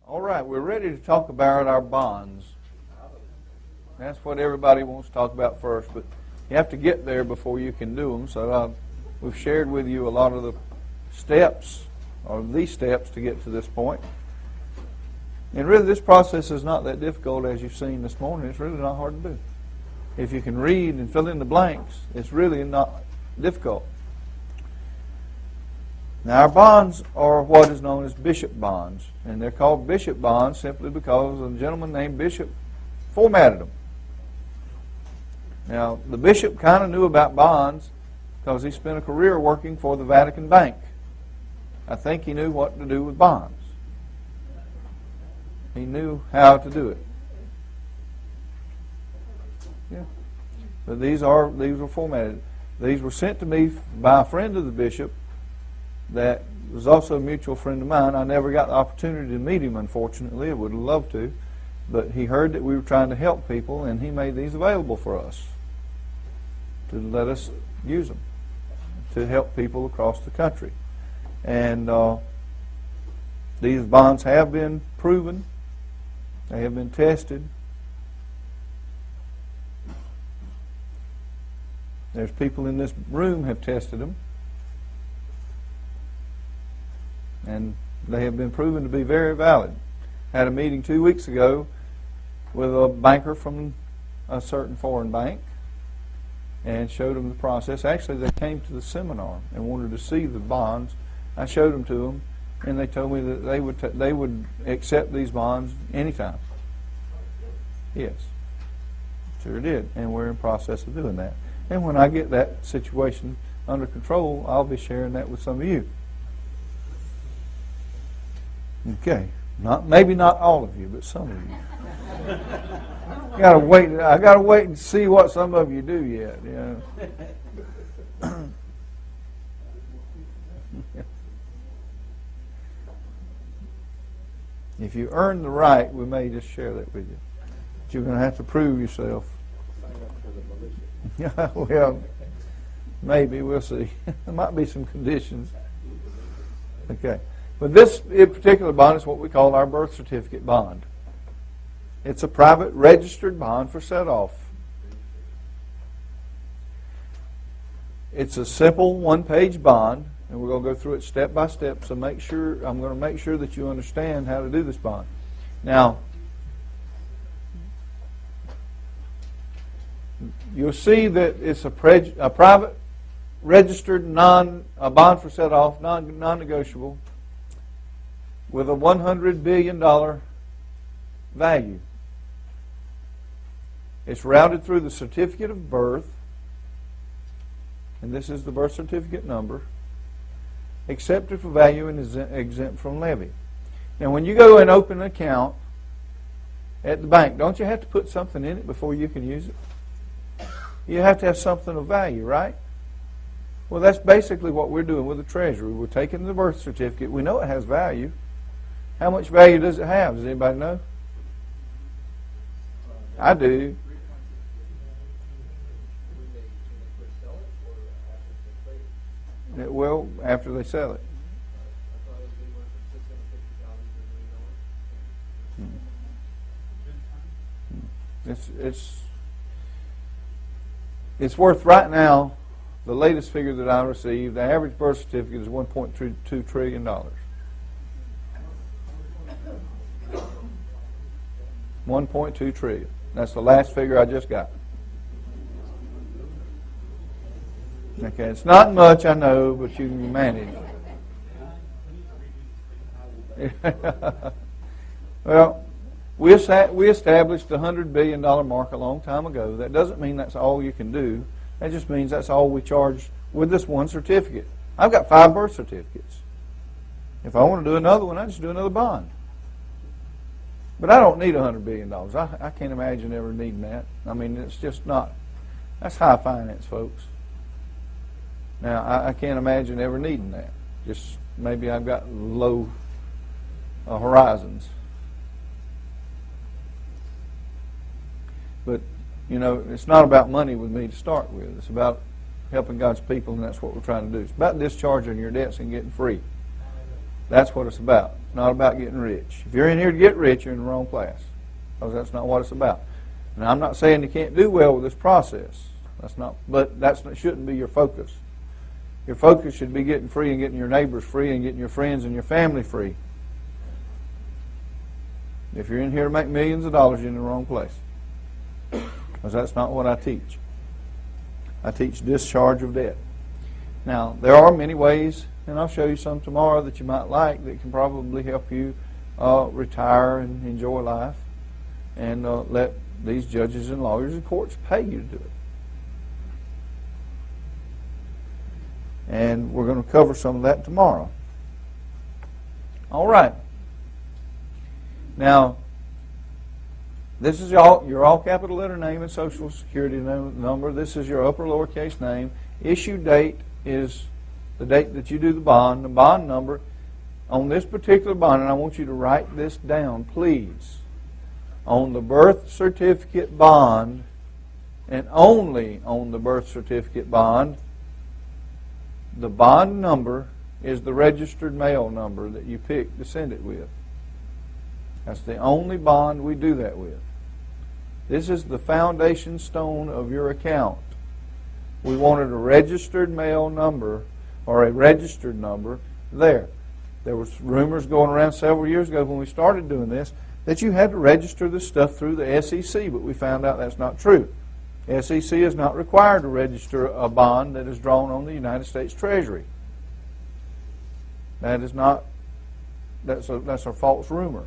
All right, we're ready to talk about our bonds. That's what everybody wants to talk about first, but you have to get there before you can do them. So we've shared with you a lot of the steps, or these steps to get to this point. And really this process is not that difficult as you've seen this morning. It's really not hard to do. If you can read and fill in the blanks, it's really not difficult. Now our bonds are what is known as bishop bonds. And they're called bishop bonds simply because a gentleman named Bishop formatted them. Now the bishop kind of knew about bonds because he spent a career working for the Vatican Bank. I think he knew what to do with bonds. He knew how to do it. Yeah. But these were formatted. These were sent to me by a friend of the bishop that was also a mutual friend of mine. I never got the opportunity to meet him, unfortunately. I would have loved to. But he heard that we were trying to help people, and he made these available for us to let us use them to help people across the country. And these bonds have been proven. They have been tested. There's people in this room have tested them. And they have been proven to be very valid. Had a meeting 2 weeks ago with a banker from a certain foreign bank and showed them the process. Actually, they came to the seminar and wanted to see the bonds. I showed them to them, and they told me that they would accept these bonds anytime. Yes, sure did, and we're in process of doing that. And when I get that situation under control, I'll be sharing that with some of you. Okay, maybe not all of you, but some of you. I gotta wait and see what some of you do yet. You know. If you earn the right, we may just share that with you. But you're going to have to prove yourself. Well, maybe, we'll see. There might be some conditions. Okay. But this particular bond is what we call our birth certificate bond. It's a private registered bond for set-off. It's a simple one-page bond, and we're going to go through it step by step. So I'm going to make sure that you understand how to do this bond. Now, you'll see that it's a private registered bond for set-off, non-negotiable, with a $100 billion value. It's routed through the certificate of birth, and this is the birth certificate number, accepted for value and is exempt from levy. Now when you go and open an account at the bank, don't you have to put something in it before you can use it? You have to have something of value, right? Well, that's basically what we're doing with the Treasury. We're taking the birth certificate. We know it has value. How much value does it have? Does anybody know? I do. Well, after they sell it. It's worth right now, the latest figure that I received, the average birth certificate is $1.2 trillion. $1.2 trillion. That's the last figure I just got. Okay, it's not much, I know, but you can manage. Well, we established the $100 billion mark a long time ago. That doesn't mean that's all you can do. That just means that's all we charge with this one certificate. I've got 5 birth certificates. If I want to do another one, I just do another bond. But I don't need $100 billion. I can't imagine ever needing that. I mean, it's just not. That's high finance, folks. Now, I can't imagine ever needing that. Just maybe I've got low horizons. But, you know, it's not about money with me to start with. It's about helping God's people, and that's what we're trying to do. It's about discharging your debts and getting free. That's what it's about. It's not about getting rich. If you're in here to get rich, you're in the wrong class, because that's not what it's about. Now, I'm not saying you can't do well with this process. But that shouldn't be your focus. Your focus should be getting free and getting your neighbors free and getting your friends and your family free. If you're in here to make millions of dollars, you're in the wrong place, because that's not what I teach. I teach discharge of debt. Now, there are many ways, and I'll show you some tomorrow that you might like that can probably help you retire and enjoy life, and let these judges and lawyers and courts pay you to do it. And we're going to cover some of that tomorrow. All right. Now, this is your all capital letter name and social security number. This is your upper lowercase name. Issue date is the date that you do the bond. The bond number on this particular bond, and I want you to write this down, please. On the birth certificate bond, and only on the birth certificate bond, the bond number is the registered mail number that you pick to send it with. That's the only bond we do that with. This is the foundation stone of your account. We wanted a registered mail number, or a registered number there. There was rumors going around several years ago when we started doing this that you had to register this stuff through the SEC, but we found out that's not true. SEC is not required to register a bond that is drawn on the United States Treasury. That's a false rumor.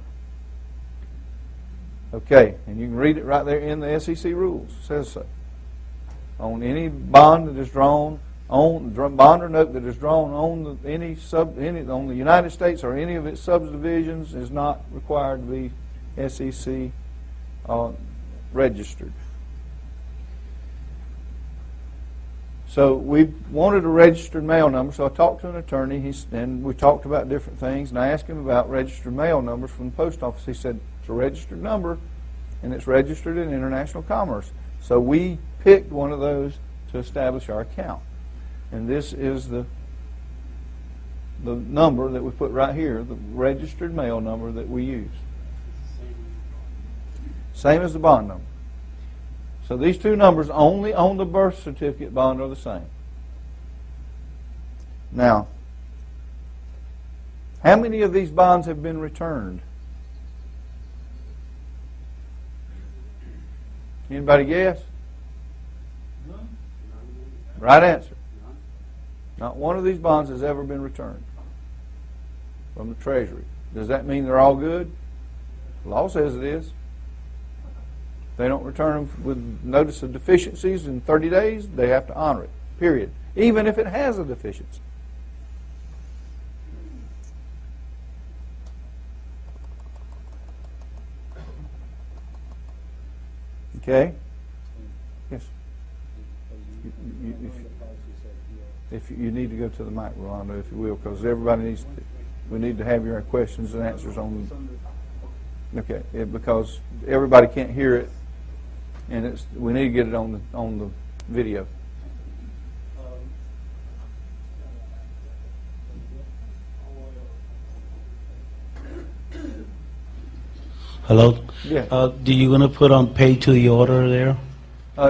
Okay, and you can read it right there in the SEC rules. It says so. On any bond that is drawn on bond or note that is drawn on on the United States or any of its subdivisions is not required to be SEC registered. So we wanted a registered mail number, so I talked to an attorney, and we talked about different things, and I asked him about registered mail numbers from the post office. He said, it's a registered number, and it's registered in international commerce. So we picked one of those to establish our account. And this is the number that we put right here, the registered mail number that we use. Same as the bond number. So these two numbers only on the birth certificate bond are the same. Now, how many of these bonds have been returned? Anybody guess? None. Right answer. Not one of these bonds has ever been returned from the Treasury. Does that mean they're all good? The law says it is. If they don't return them with notice of deficiencies in 30 days, they have to honor it, period. Even if it has a deficiency. Okay? Yes. If you need to go to the mic, Rolando, if you will, because everybody needs to, we need to have your questions and answers on. Okay, because everybody can't hear it, and we need to get it on the video. Hello? Yeah. Do you going to put on pay to the order there?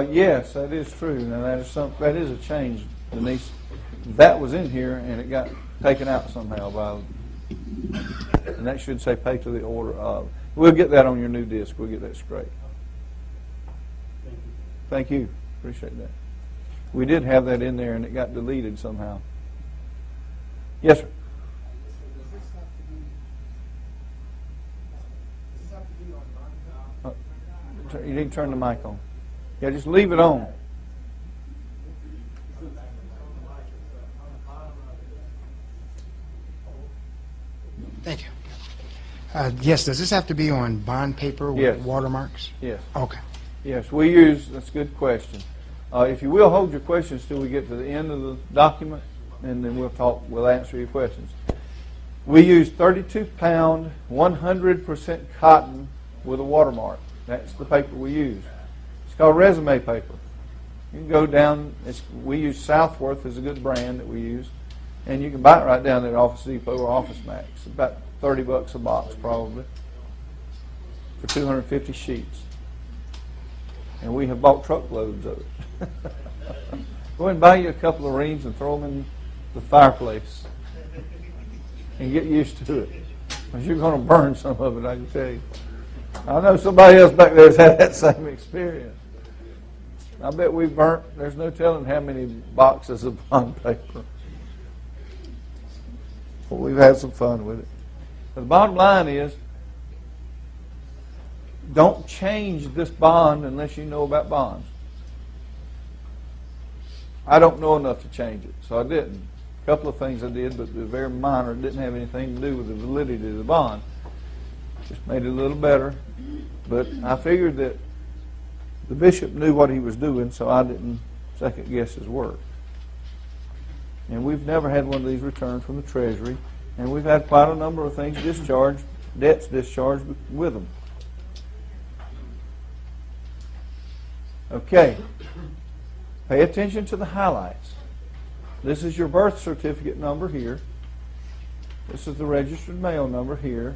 Yes, that is true. Now that is a change, Denise. That was in here and it got taken out somehow and that should say pay to the order of. We'll get that on your new disc. We'll get that straight. Thank you. Appreciate that. We did have that in there and it got deleted somehow. Yes, sir. You need to turn the mic on. Yeah, just leave it on. Thank you. Yes, does this have to be on bond paper with Yes. watermarks? Yes. Okay. Yes, we use, that's a good question. If you will, hold your questions till we get to the end of the document, and then we'll answer your questions. We use 32-pound, 100% cotton with a watermark. That's the paper we use. It's called resume paper. You can go down, we use Southworth as a good brand that we use. And you can buy it right down there at Office Depot or Office Max. About $30 a box probably for 250 sheets. And we have bought truckloads of it. Go ahead and buy you a couple of reams and throw them in the fireplace and get used to it. Because you're going to burn some of it, I can tell you. I know somebody else back there has had that same experience. I bet we've burnt, there's no telling how many boxes of bond paper. But we've had some fun with it. But the bottom line is, don't change this bond unless you know about bonds. I don't know enough to change it, so I didn't. A couple of things I did, but they're very minor. It didn't have anything to do with the validity of the bond. Just made it a little better. But I figured that the bishop knew what he was doing, so I didn't second guess his work. And we've never had one of these returned from the Treasury, and we've had quite a number of things discharged, debts discharged with them. Okay. Pay attention to the highlights. This is your birth certificate number here. This is the registered mail number here.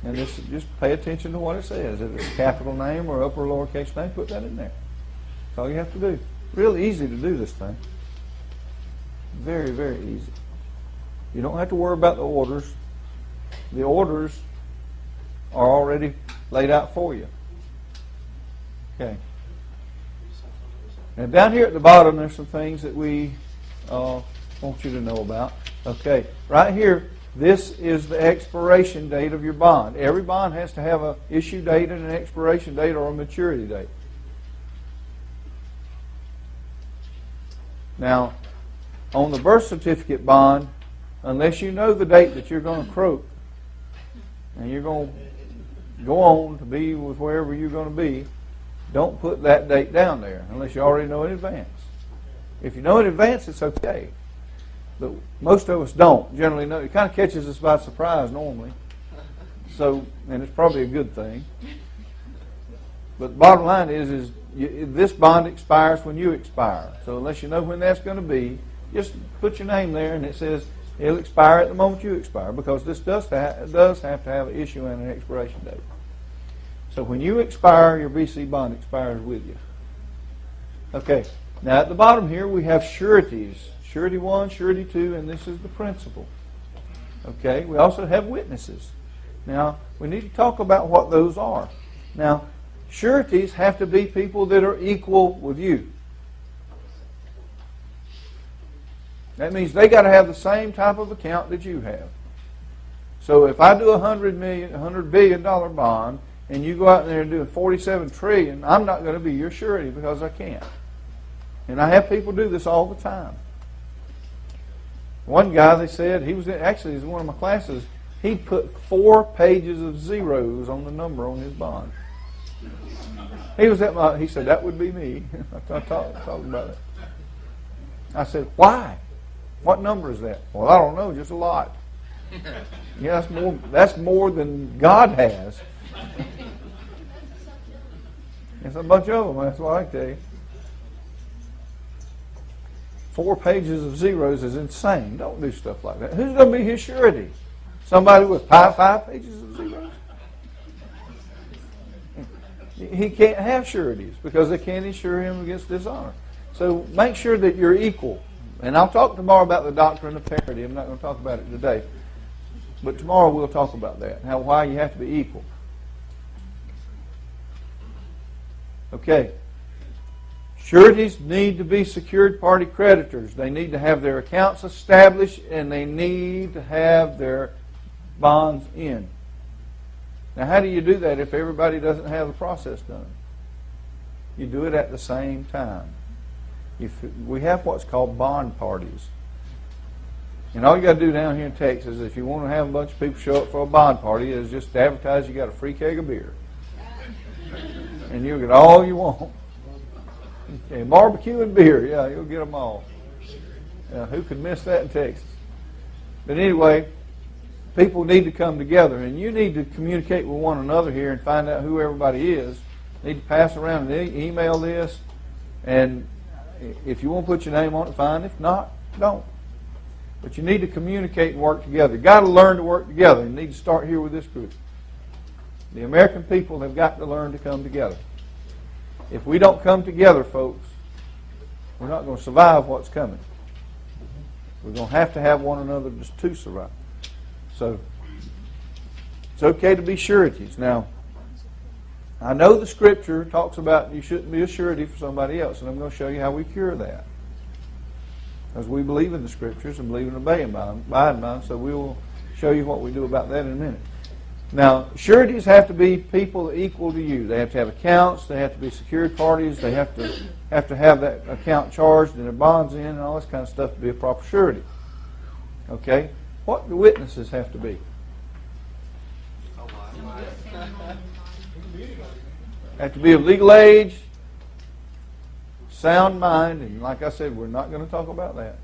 And this, just pay attention to what it says. If it's a capital name or upper or lowercase name, put that in there. That's all you have to do. Real easy to do this thing. Very, very easy. You don't have to worry about the orders. The orders are already laid out for you. Okay. Now down here at the bottom, there's some things that we want you to know about. Okay, right here, this is the expiration date of your bond. Every bond has to have an issue date and an expiration date or a maturity date. Now, on the birth certificate bond, unless you know the date that you're going to croak, and you're going to go on to be with wherever you're going to be, don't put that date down there unless you already know in advance. If you know in advance, it's okay. But most of us don't generally know. It kind of catches us by surprise normally. So, and it's probably a good thing. But the bottom line is this bond expires when you expire. So unless you know when that's going to be, just put your name there and it says it'll expire at the moment you expire, because this does have to have an issue and an expiration date. So when you expire, your BC bond expires with you. Okay, now at the bottom here we have sureties. Surety 1, surety 2, and this is the principal. Okay, we also have witnesses. Now, we need to talk about what those are. Now, sureties have to be people that are equal with you. That means they got to have the same type of account that you have. So if I do a $100 billion bond, and you go out there and do a $47 trillion, I'm not going to be your surety because I can't. And I have people do this all the time. One guy, they said, he was in one of my classes, he put 4 pages of zeros on the number on his bond. He said, that would be me. I talked about it. I said, why? What number is that? Well, I don't know, just a lot. Yeah, that's more than God has. It's a bunch of them, that's what I tell you. 4 pages of zeros is insane. Don't do stuff like that. Who's going to be his surety? Somebody with 5 pages of zeros? He can't have sureties because they can't insure him against dishonor. So make sure that you're equal. And I'll talk tomorrow about the doctrine of parity. I'm not going to talk about it today. But tomorrow we'll talk about that, why you have to be equal. Okay. Sureties need to be secured party creditors. They need to have their accounts established and they need to have their bonds in. Now, how do you do that if everybody doesn't have the process done? You do it at the same time. We have what's called bond parties. And all you got to do down here in Texas, if you want to have a bunch of people show up for a bond party, is just advertise you got a free keg of beer. And you'll get all you want. Okay, barbecue and beer, yeah, you'll get them all. Yeah, who could miss that in Texas? But anyway, people need to come together, and you need to communicate with one another here and find out who everybody is. You need to pass around and email this, and if you want to put your name on it, fine. If not, don't. But you need to communicate and work together. You've got to learn to work together. You need to start here with this group. The American people have got to learn to come together. If we don't come together, folks, we're not going to survive what's coming. We're going to have one another just to survive. So, it's okay to be sureties. Now, I know the Scripture talks about you shouldn't be a surety for somebody else, and I'm going to show you how we cure that. Because we believe in the Scriptures and believe in obeying by them, so we will show you what we do about that in a minute. Now, sureties have to be people equal to you. They have to have accounts. They have to be secured parties. They have to have that account charged and their bonds in and all this kind of stuff to be a proper surety. Okay? What do witnesses have to be? Have to be of legal age, sound mind, and like I said, we're not going to talk about that.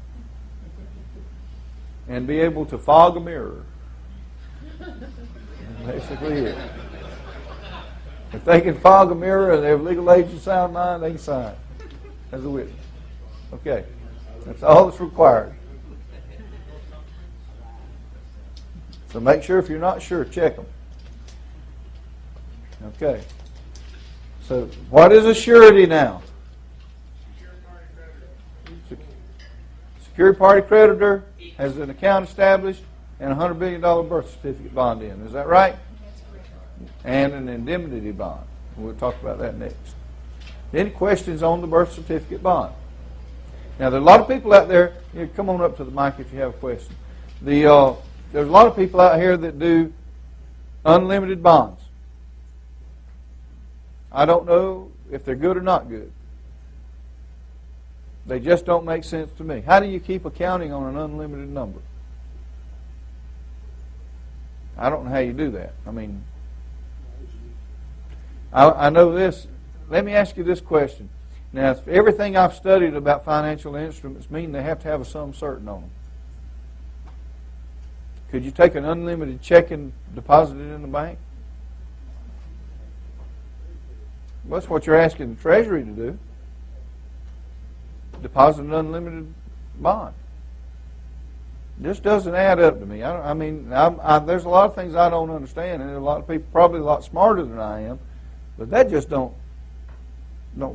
And be able to fog a mirror. Basically it. If they can fog a mirror and they have legal age and sound mind, they can sign as a witness. Okay. That's all that's required. So make sure if you're not sure, check them. Okay. So what is a surety now? Secured party creditor has an account established and a $100 billion birth certificate bond in. Is that right? And an indemnity bond. We'll talk about that next. Any questions on the birth certificate bond? Now, there are a lot of people out there. Come on up to the mic if you have a question. There's a lot of people out here that do unlimited bonds. I don't know if they're good or not good. They just don't make sense to me. How do you keep accounting on an unlimited number? I don't know how you do that. I mean, I know this. Let me ask you this question. Now, if everything I've studied about financial instruments mean they have to have a sum certain on them, could you take an unlimited check and deposit it in the bank? Well, that's what you're asking the Treasury to do. Deposit an unlimited bond. This doesn't add up to me. There's a lot of things I don't understand, and there are a lot of people probably a lot smarter than I am, but that just don't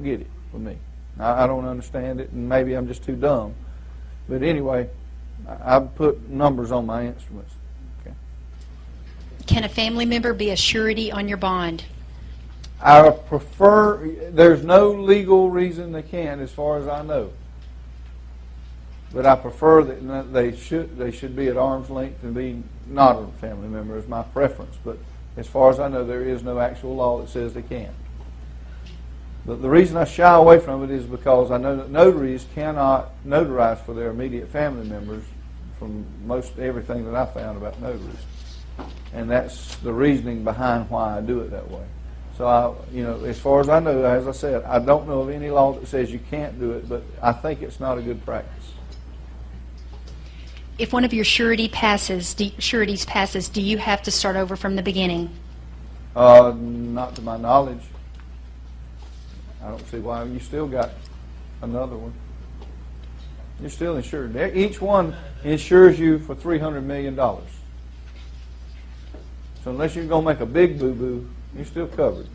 get it for me. I don't understand it, and maybe I'm just too dumb. But anyway, I put numbers on my instruments. Okay. Can a family member be a surety on your bond? I prefer. There's no legal reason they can, as far as I know. But I prefer that they should be at arm's length and be not a family member is my preference. But as far as I know, there is no actual law that says they can. But the reason I shy away from it is because I know that notaries cannot notarize for their immediate family members from most everything that I found about notaries. And that's the reasoning behind why I do it that way. So, as far as I know, as I said, I don't know of any law that says you can't do it, but I think it's not a good practice. If one of your sureties passes, do you have to start over from the beginning? Not to my knowledge. I don't see why. You still got another one. You're still insured. Each one insures you for $300 million. So unless you're going to make a big boo-boo, you're still covered.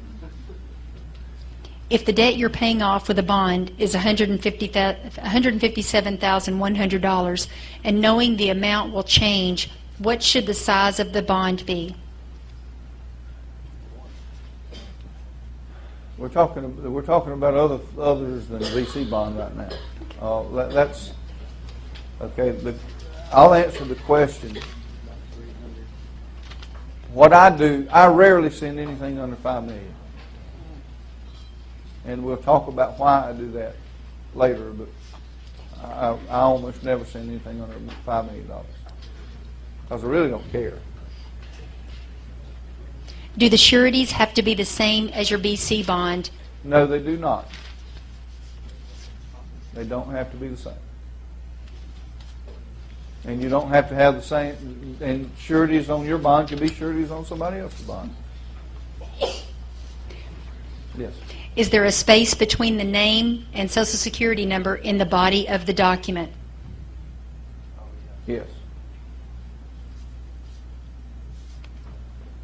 If the debt you're paying off with a bond is $157,100, and knowing the amount will change, what should the size of the bond be? We're talking about others than the VC bond right now. That's okay. I'll answer the question. What I do, I rarely send anything under $5 million. And we'll talk about why I do that later, but I almost never send anything under $5 million because I really don't care. Do the sureties have to be the same as your BC bond? No, they do not. They don't have to be the same. And you don't have to have the same, and sureties on your bond can be sureties on somebody else's bond. Yes. Is there a space between the name and Social Security number in the body of the document? Yes.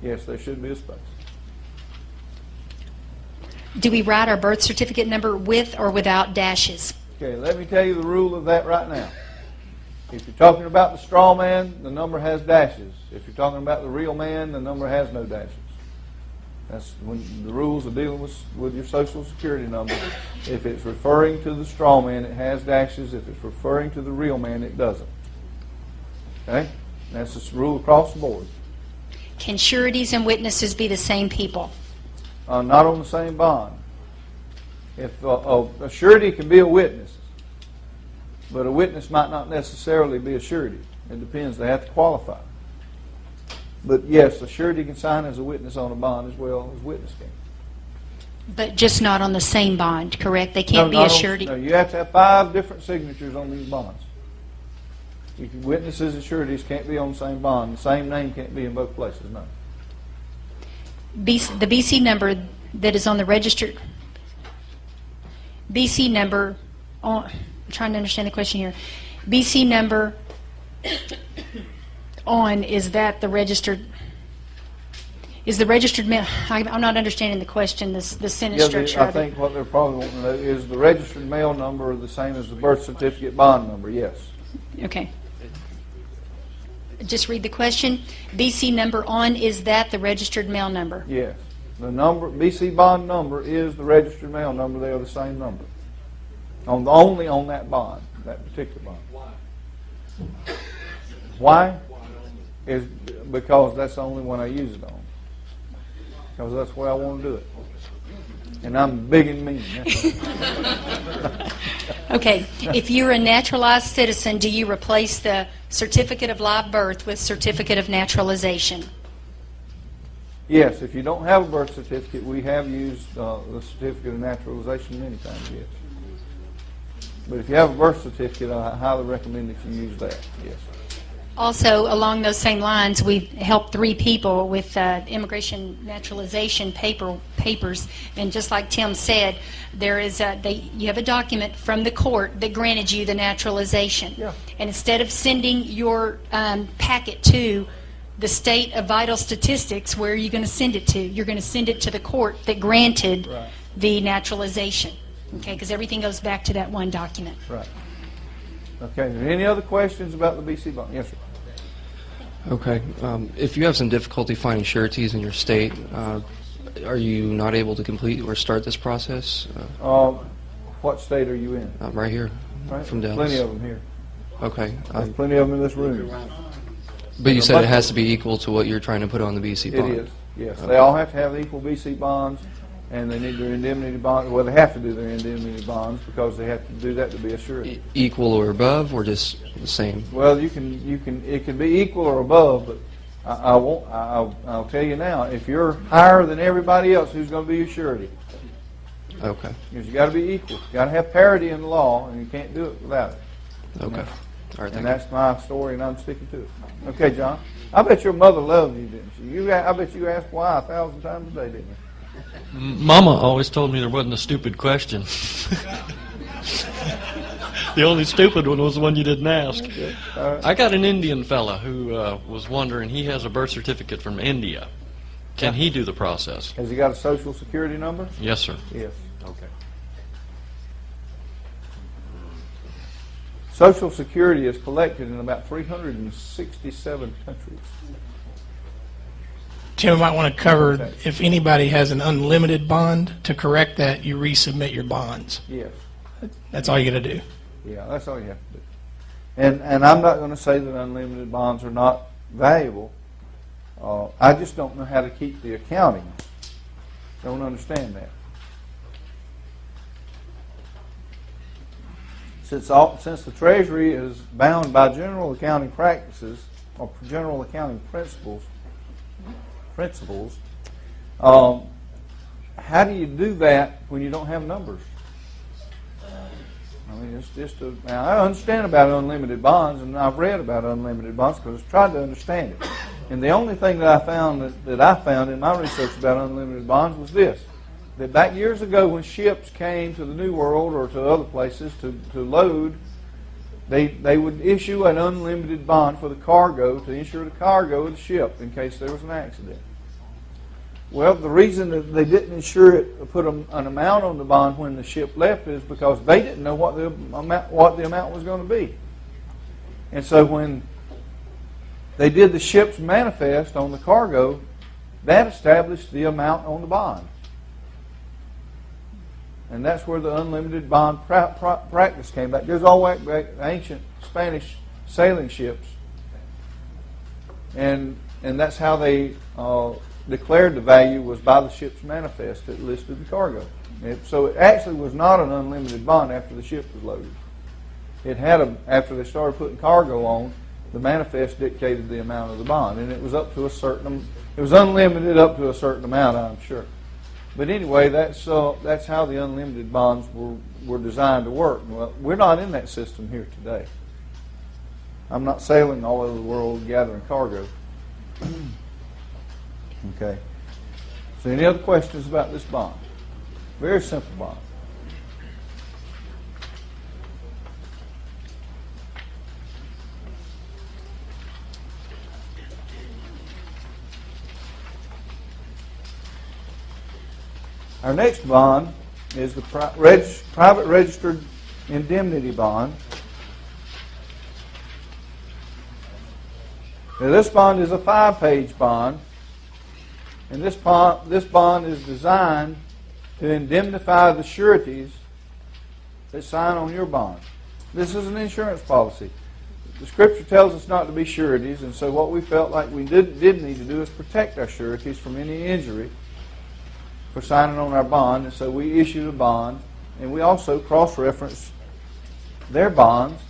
Yes, there should be a space. Do we write our birth certificate number with or without dashes? Okay, let me tell you the rule of that right now. If you're talking about the straw man, the number has dashes. If you're talking about the real man, the number has no dashes. That's when the rules of dealing with your Social Security number. If it's referring to the straw man, it has dashes. If it's referring to the real man, it doesn't. Okay? That's the rule across the board. Can sureties and witnesses be the same people? Not on the same bond. If a surety can be a witness, but a witness might not necessarily be a surety. It depends. They have to qualify. But yes, a surety can sign as a witness on a bond as well as witness can. But just not on the same bond, correct? They can't be a surety? No, you have to have 5 different signatures on these bonds. Witnesses and sureties can't be on the same bond. The same name can't be in both places, no. The BC number that is on the registered, BC number, I'm trying to understand the question here. BC number on, is that the registered, is the registered mail, I'm not understanding the question, the sentence structure I of it. think what they're probably wanting to know is the registered mail number the same as the birth certificate bond number, yes. Okay. Just read the question. BC number on, is that the registered mail number? Yes. The number, BC bond number is the registered mail number. They are the same number. Only on that bond, that particular bond. Why? Is because that's the only one I use it on. Because that's the way I want to do it. And I'm big and mean. Okay. If you're a naturalized citizen, do you replace the certificate of live birth with certificate of naturalization? Yes. If you don't have a birth certificate, we have used the certificate of naturalization many times, yes. But if you have a birth certificate, I highly recommend that you use that, yes. Also, along those same lines, we've helped 3 people with immigration naturalization papers, and just like Tim said, there is you have a document from the court that granted you the naturalization. Yeah. And instead of sending your packet to the state of vital statistics, where are you going to send it to? You're going to send it to the court that granted the naturalization, okay? Because everything goes back to that one document. Right. Okay. Any other questions about the BC bond? Yes, sir. Okay. If you have some difficulty finding sureties in your state, are you not able to complete or start this process? What state are you in? Right here, Right. from Dallas. Plenty of them here. Okay. There's plenty of them in this room. But you said it has to be equal to what you're trying to put on the BC It bond. is, yes. Okay. They all have to have equal BC bonds, and they need their indemnity bonds. Well, they have to do their indemnity bonds because they have to do that to be a surety. Equal or above, or just the same? Well, it can be equal or above, but I'll tell you now, if you're higher than everybody else, who's going to be your surety? Okay. Because you got to be equal. You got to have parity in the law, and you can't do it without it. Okay. All right. And that's my story, and I'm sticking to it. Okay, John. I bet your mother loves you, didn't she? I bet you asked why 1,000 times a day, didn't you? Mama always told me there wasn't a stupid question. The only stupid one was the one you didn't ask. Okay. All right. I got an Indian fella who was wondering, he has a birth certificate from India. Can he do the process? Has he got a Social Security number? Yes, sir. Yes. Okay. Social Security is collected in about 367 countries. Tim, might want to cover, Okay. if anybody has an unlimited bond, to correct that, you resubmit your bonds. Yes. That's all you got to do. Yeah, that's all you have to do. And I'm not going to say that unlimited bonds are not valuable. I just don't know how to keep the accounting. Don't understand that. Since the Treasury is bound by general accounting practices or general accounting principles, how do you do that when you don't have numbers? I mean, it's just now I understand about unlimited bonds, and I've read about unlimited bonds because I've tried to understand it. And the only thing that I found in my research about unlimited bonds was this: that back years ago when ships came to the New World or to other places to load, They would issue an unlimited bond for the cargo to insure the cargo of the ship in case there was an accident. Well, the reason that they didn't insure it, put an amount on the bond when the ship left, is because they didn't know what the amount was going to be. And so when they did the ship's manifest on the cargo, that established the amount on the bond. And that's where the unlimited bond practice came back. It goes all the way back to ancient Spanish sailing ships. And that's how they declared the value, was by the ship's manifest that listed the cargo. So it actually was not an unlimited bond after the ship was loaded. It had after they started putting cargo on, the manifest dictated the amount of the bond, and it was up to a certain. It was unlimited up to a certain amount, I'm sure. But anyway, that's how the unlimited bonds were designed to work. Well, we're not in that system here today. I'm not sailing all over the world gathering cargo. Okay. So any other questions about this bond? Very simple bond. Our next bond is the private registered indemnity bond. Now, this bond is a 5-page bond, and this bond is designed to indemnify the sureties that sign on your bond. This is an insurance policy. The Scripture tells us not to be sureties, and so what we felt like we did need to do is protect our sureties from any injury for signing on our bond, and so we issued a bond, and we also cross-referenced their bonds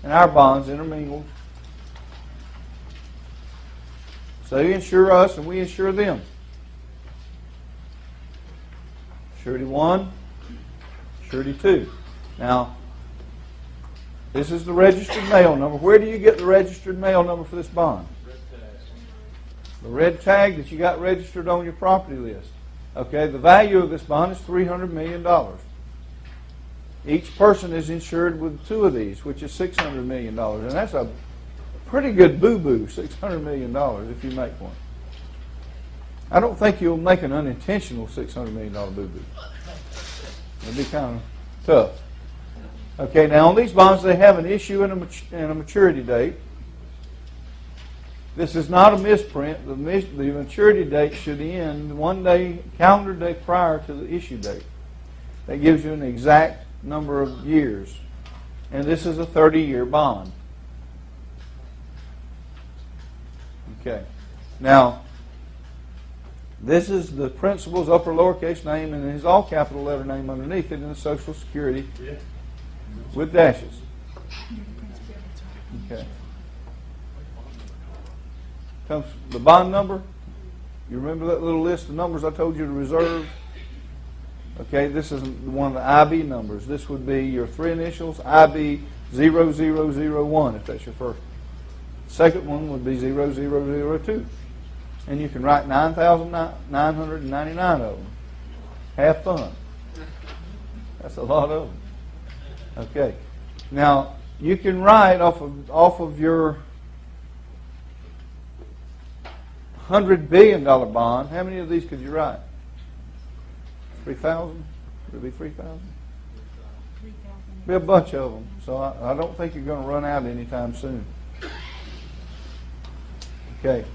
and our bonds intermingled. So they insure us and we insure them. Surety 1, Surety 2. Now, this is the registered mail number. Where do you get the registered mail number for this bond? The red tag that you got registered on your property list. Okay, the value of this bond is $300 million. Each person is insured with 2 of these, which is $600 million. And that's a pretty good boo-boo, $600 million if you make one. I don't think you'll make an unintentional $600 million boo-boo. It'd be kind of tough. Okay, now on these bonds they have an issue and a maturity date. This is not a misprint. The maturity date should end 1 day, calendar day prior to the issue date. That gives you an exact number of years. And this is a 30-year bond. Okay. Now, this is the principal's upper lowercase name and his all capital letter name underneath it in the Social Security with dashes. Okay. Comes the bond number. You remember that little list of numbers I told you to reserve? Okay, this is one of the IB numbers. This would be your 3 initials, IB 0001 if that's your first. The second one would be 0002. And you can write 9,999 of them. Have fun. That's a lot of them. Okay. Now, you can write off of your $100 billion bond. How many of these could you write? 3,000? Would it be 3,000? Be a bunch of them. So I don't think you're going to run out anytime soon. Okay.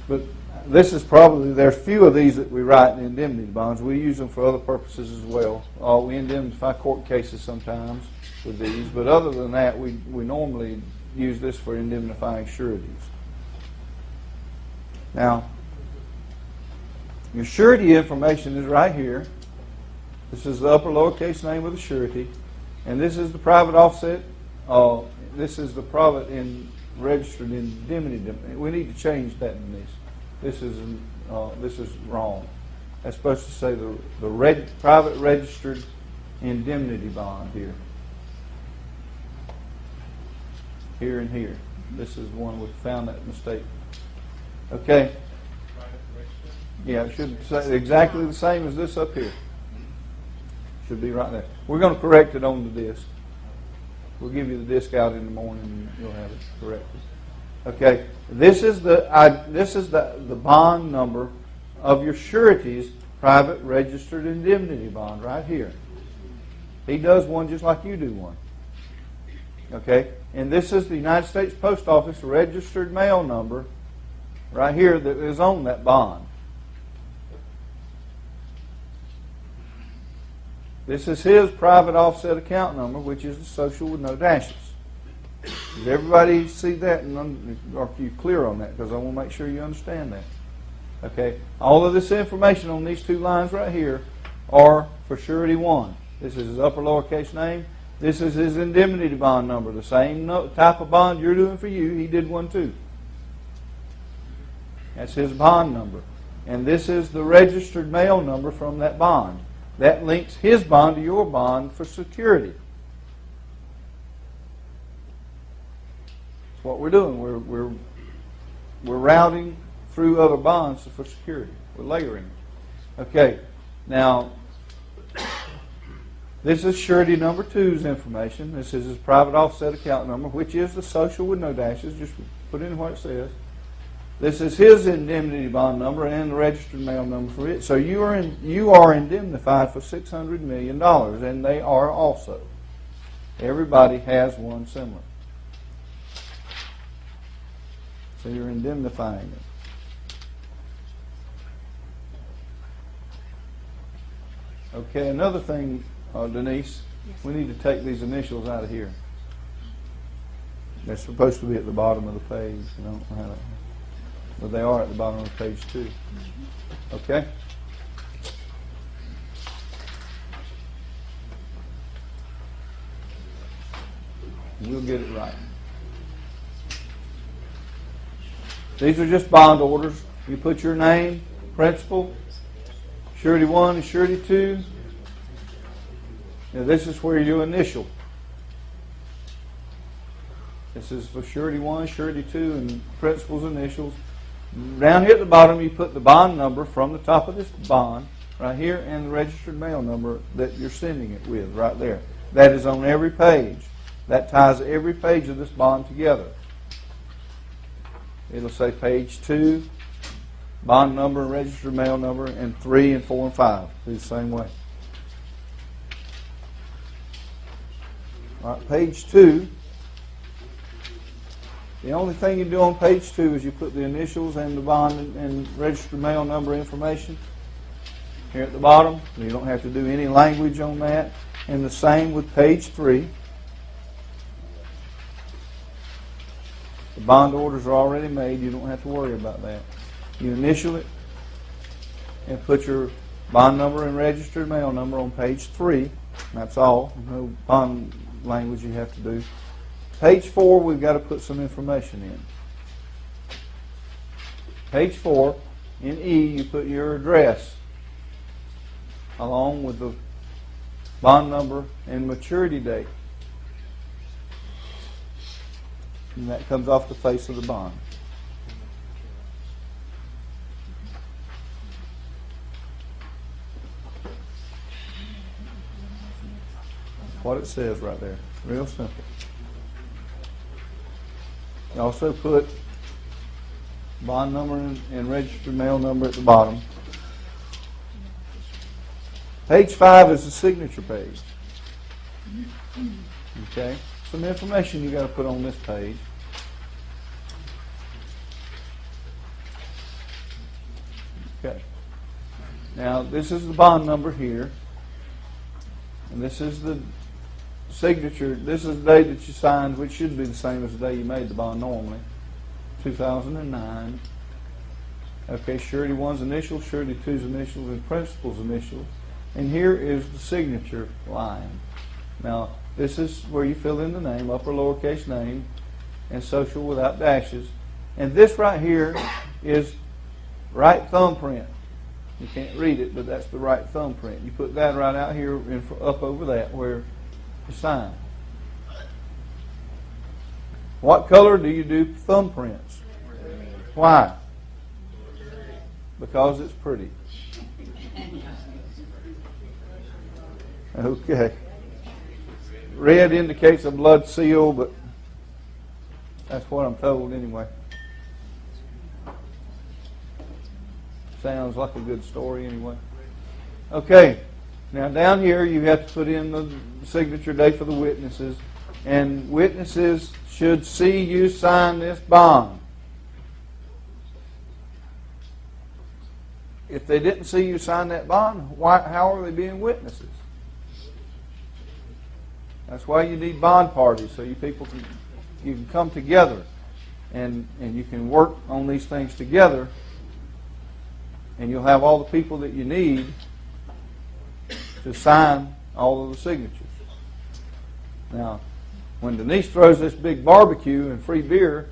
But this is probably, there's few of these that we write in indemnity bonds. We use them for other purposes as well. We indemnify court cases sometimes with these. But other than that, we normally use this for indemnifying sureties. Now, your surety information is right here. This is the upper lowercase name of the surety. And this is the private offset. This is the private registered indemnity. We need to change that in this. This is wrong. That's supposed to say the private registered indemnity bond here. Here and here. This is the one we found that mistake. Okay. Yeah, it should say exactly the same as this up here. Should be right there. We're going to correct it on the disc. We'll give you the disc out in the morning and you'll have it corrected. Okay, this is the bond number of your surety's private registered indemnity bond right here. He does one just like you do one. Okay, and this is the United States Post Office registered mail number right here that is on that bond. This is his private offset account number, which is the social with no dashes. Does everybody see that? And are you clear on that? Because I want to make sure you understand that. Okay. All of this information on these two lines right here are for surety one. This is his upper lowercase name. This is his indemnity bond number. The same type of bond you're doing for you, he did one too. That's his bond number. And this is the registered mail number from that bond. That links his bond to your bond for security. That's what we're doing. We're routing through other bonds for security. We're layering. Okay. Now, this is surety number two's information. This is his private offset account number, which is the social with no dashes. Just put in what it says. This is his indemnity bond number and the registered mail number for it. So you are indemnified for $600 million, and they are also. Everybody has one similar. So you're indemnifying them. Okay, another thing, Denise, we need to take these initials out of here. They're supposed to be at the bottom of the page. You don't know how to, but they are at the bottom of page 2. Okay? We'll get it right. These are just bond orders. You put your name, principal, surety 1 and surety 2. Now this is where you initial. This is for surety 1, surety 2, and principal's initials. Down here at the bottom, you put the bond number from the top of this bond right here and the registered mail number that you're sending it with right there. That is on every page. That ties every page of this bond together. It'll say page 2, bond number and registered mail number, and 3 and 4 and 5. Do the same way. All right, page 2. The only thing you do on page 2 is you put the initials and the bond and registered mail number information here at the bottom. You don't have to do any language on that. And the same with page 3. The bond orders are already made. You don't have to worry about that. You initial it and put your bond number and registered mail number on page 3. That's all. No bond language you have to do. Page 4, we've got to put some information in. Page 4, in E, you put your address along with the bond number and maturity date. And that comes off the face of the bond. That's what it says right there. Real simple. You also put bond number and registered mail number at the bottom. Page 5 is the signature page. Okay? Some information you got to put on this page. Okay. Now, this is the bond number here. And this is the signature. This is the day that you signed, which should be the same as the day you made the bond normally. 2009. Okay, surety 1's initials, surety 2's initials, and principal's initials. And here is the signature line. Now, this is where you fill in the name, upper lowercase name, and social without dashes. And this right here is right thumbprint. You can't read it, but that's the right thumbprint. You put that right out here and up over that where you sign. What color do you do thumbprints? Why? Because it's pretty. Okay. red indicates a blood seal, but that's what I'm told anyway. Sounds like a good story anyway. Okay, now down here you have to put in the signature date for the witnesses, and witnesses should see you sign this bond. If they didn't see you sign that bond, how are they being witnesses? That's why you need bond parties, so you can come together and you can work on these things together, and you'll have all the people that you need to sign all of the signatures. Now, when Denise throws this big barbecue and free beer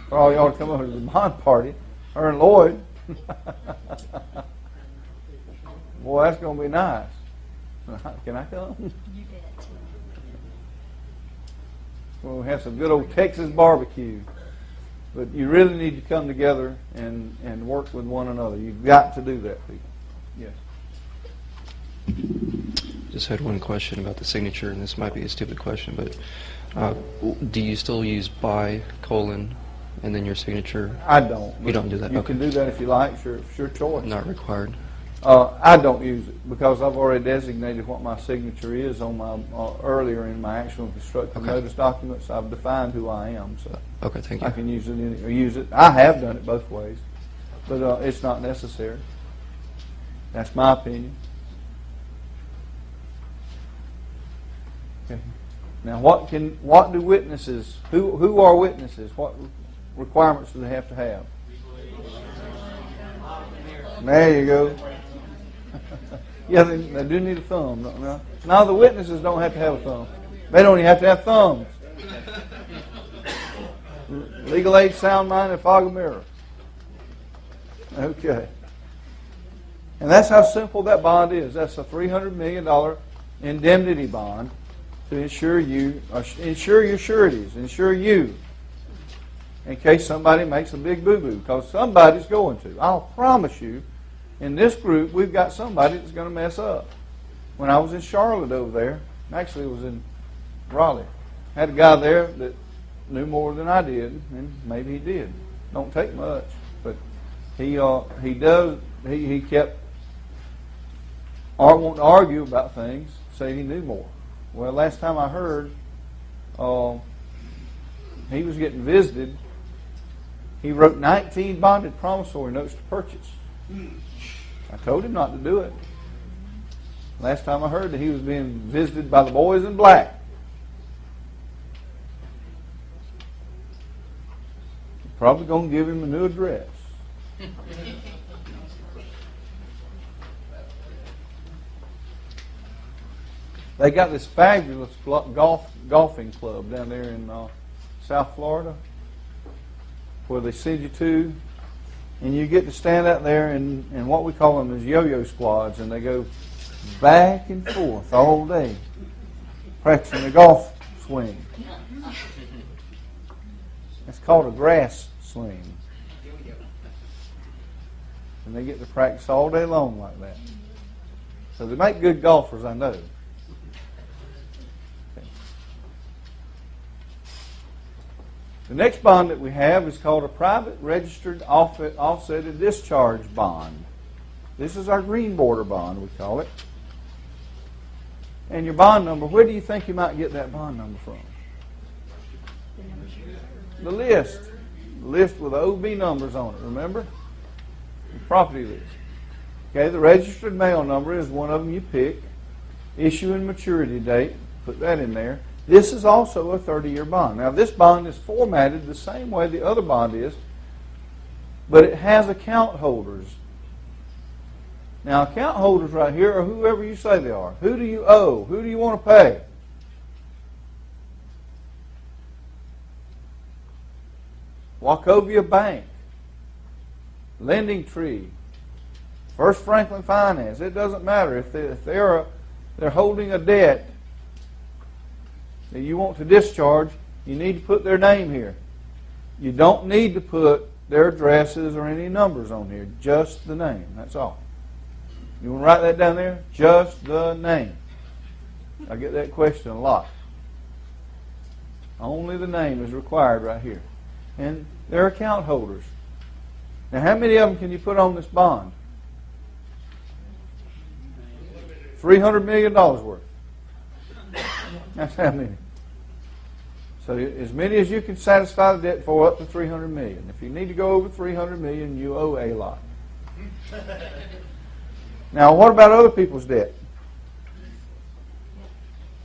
for all y'all to come over to the bond party, her and Lloyd, boy, that's going to be nice. Can I come? You bet. We'll have some good old Texas barbecue. But you really need to come together and work with one another. You've got to do that, people. Yes. Just had one question about the signature, and this might be a stupid question, but do you still use by, colon, and then your signature? I don't. You don't do that? You Okay. can do that if you like. It's your choice. Not required. I don't use it because I've already designated what my signature is on my earlier in my actual constructive Okay. notice documents. I've defined who I am, so Okay, thank I you. can use it. I have done it both ways, but it's not necessary. That's my opinion. Okay. Now, what do witnesses? Who are witnesses? What requirements do they have to have? There you go. Yeah, they do need a thumb. No, the witnesses don't have to have a thumb. They don't even have to have thumbs. Legal age, sound mind, and fog of mirror. Okay. And that's how simple that bond is. That's a $300 million indemnity bond to insure you, insure your sureties, insure you, in case somebody makes a big boo-boo, because somebody's going to. I'll promise you, in this group, we've got somebody that's going to mess up. When I was in Charlotte over there, actually it was in Raleigh, I had a guy there that knew more than I did, and maybe he did. Don't take much, but he kept wanting to argue about things, say he knew more. Well, last time I heard, he was getting visited. He wrote 19 bonded promissory notes to purchase. I told him not to do it. Last time I heard that he was being visited by the boys in black. Probably going to give him a new address. They got this fabulous golfing club down there in South Florida where they send you to, and you get to stand out there and what we call them is yo-yo squads, and they go back and forth all day practicing a golf swing. It's called a grass swing. And they get to practice all day long like that. So they make good golfers, I know. The next bond that we have is called a private registered offsetted discharge bond. This is our green border bond, we call it. And your bond number, where do you think you might get that bond number from? The list. The list with the OB numbers on it, remember? The property list. Okay, the registered mail number is one of them you pick. Issue and maturity date, put that in there. This is also a 30-year bond. Now, this bond is formatted the same way the other bond is, but it has account holders. Now, account holders right here are whoever you say they are. Who do you owe? Who do you want to pay? Wachovia Bank, Lending Tree, First Franklin Finance. It doesn't matter if they're holding a debt that you want to discharge. You need to put their name here. You don't need to put their addresses or any numbers on here. Just the name. That's all. You want to write that down there? Just the name. I get that question a lot. Only the name is required right here. And they're account holders. Now, how many of them can you put on this bond? $300 million worth. That's how many. So as many as you can satisfy the debt for, up to $300 million. If you need to go over $300 million, you owe a lot. Now, what about other people's debt?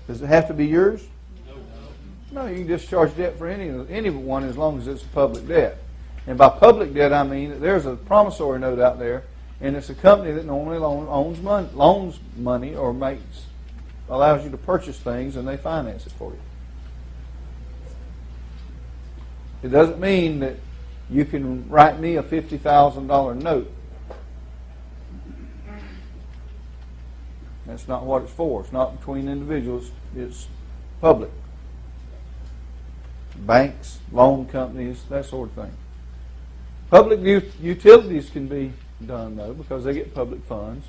Does it have to be yours? No, you can discharge debt for anyone as long as it's public debt. And by public debt, I mean that there's a promissory note out there, and it's a company that normally loans money or allows you to purchase things, and they finance it for you. It doesn't mean that you can write me a $50,000 note. That's not what it's for. It's not between individuals. It's public. Banks, loan companies, that sort of thing. Public utilities can be done, though, because they get public funds.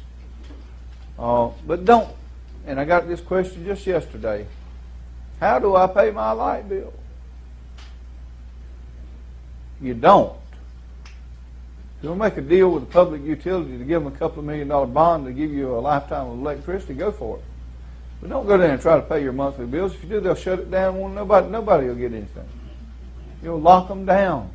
But don't. And I got this question just yesterday. How do I pay my light bill? You don't. You'll make a deal with a public utility to give them a couple of $1 million bond to give you a lifetime of electricity, go for it. But don't go down and try to pay your monthly bills. If you do, they'll shut it down. Nobody will get anything. You'll lock them down.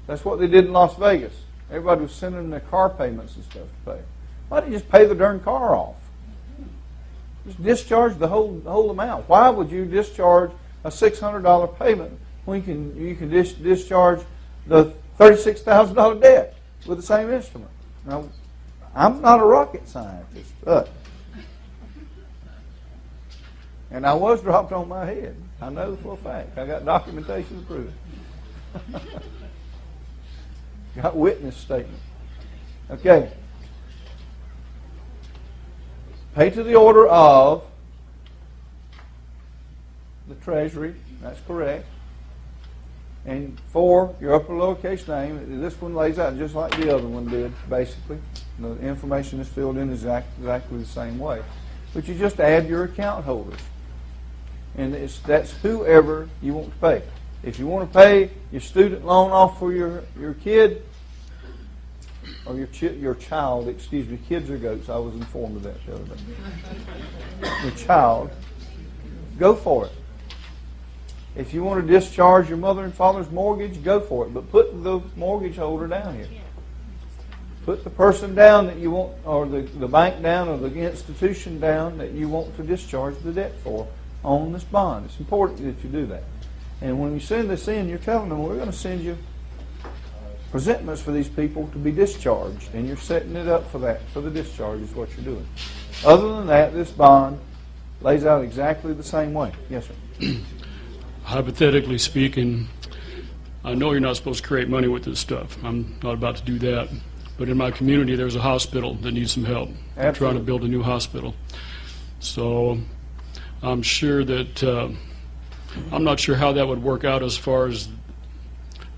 That's what they did in Las Vegas. Everybody was sending them their car payments and stuff to pay. Why don't you just pay the darn car off? Just discharge the whole amount. Why would you discharge a $600 payment when you can discharge the $36,000 debt with the same instrument? Now, I'm not a rocket scientist, but and I was dropped on my head. I know for a fact. I got documentation to prove it. Got witness statement. Okay. Pay to the order of the Treasury. That's correct. And 4, your upper lowercase name. This one lays out just like the other one did, basically. The information is filled in exactly the same way. But you just add your account holders. And that's whoever you want to pay. If you want to pay your student loan off for your kid, or your child, excuse me, kids are goats. I was informed of that the other day. Your child, go for it. If you want to discharge your mother and father's mortgage, go for it. But put the mortgage holder down here. Put the person down that you want, or the bank down, or the institution down that you want to discharge the debt for on this bond. It's important that you do that. And when you send this in, you're telling them, we're going to send you presentments for these people to be discharged. And you're setting it up for that, for the discharge is what you're doing. Other than that, this bond lays out exactly the same way. Yes, sir. Hypothetically speaking, I know you're not supposed to create money with this stuff. I'm not about to do that. But in my community, there's a hospital that needs some help. Absolutely. I'm trying to build a new hospital. So I'm sure that, I'm not sure how that would work out as far as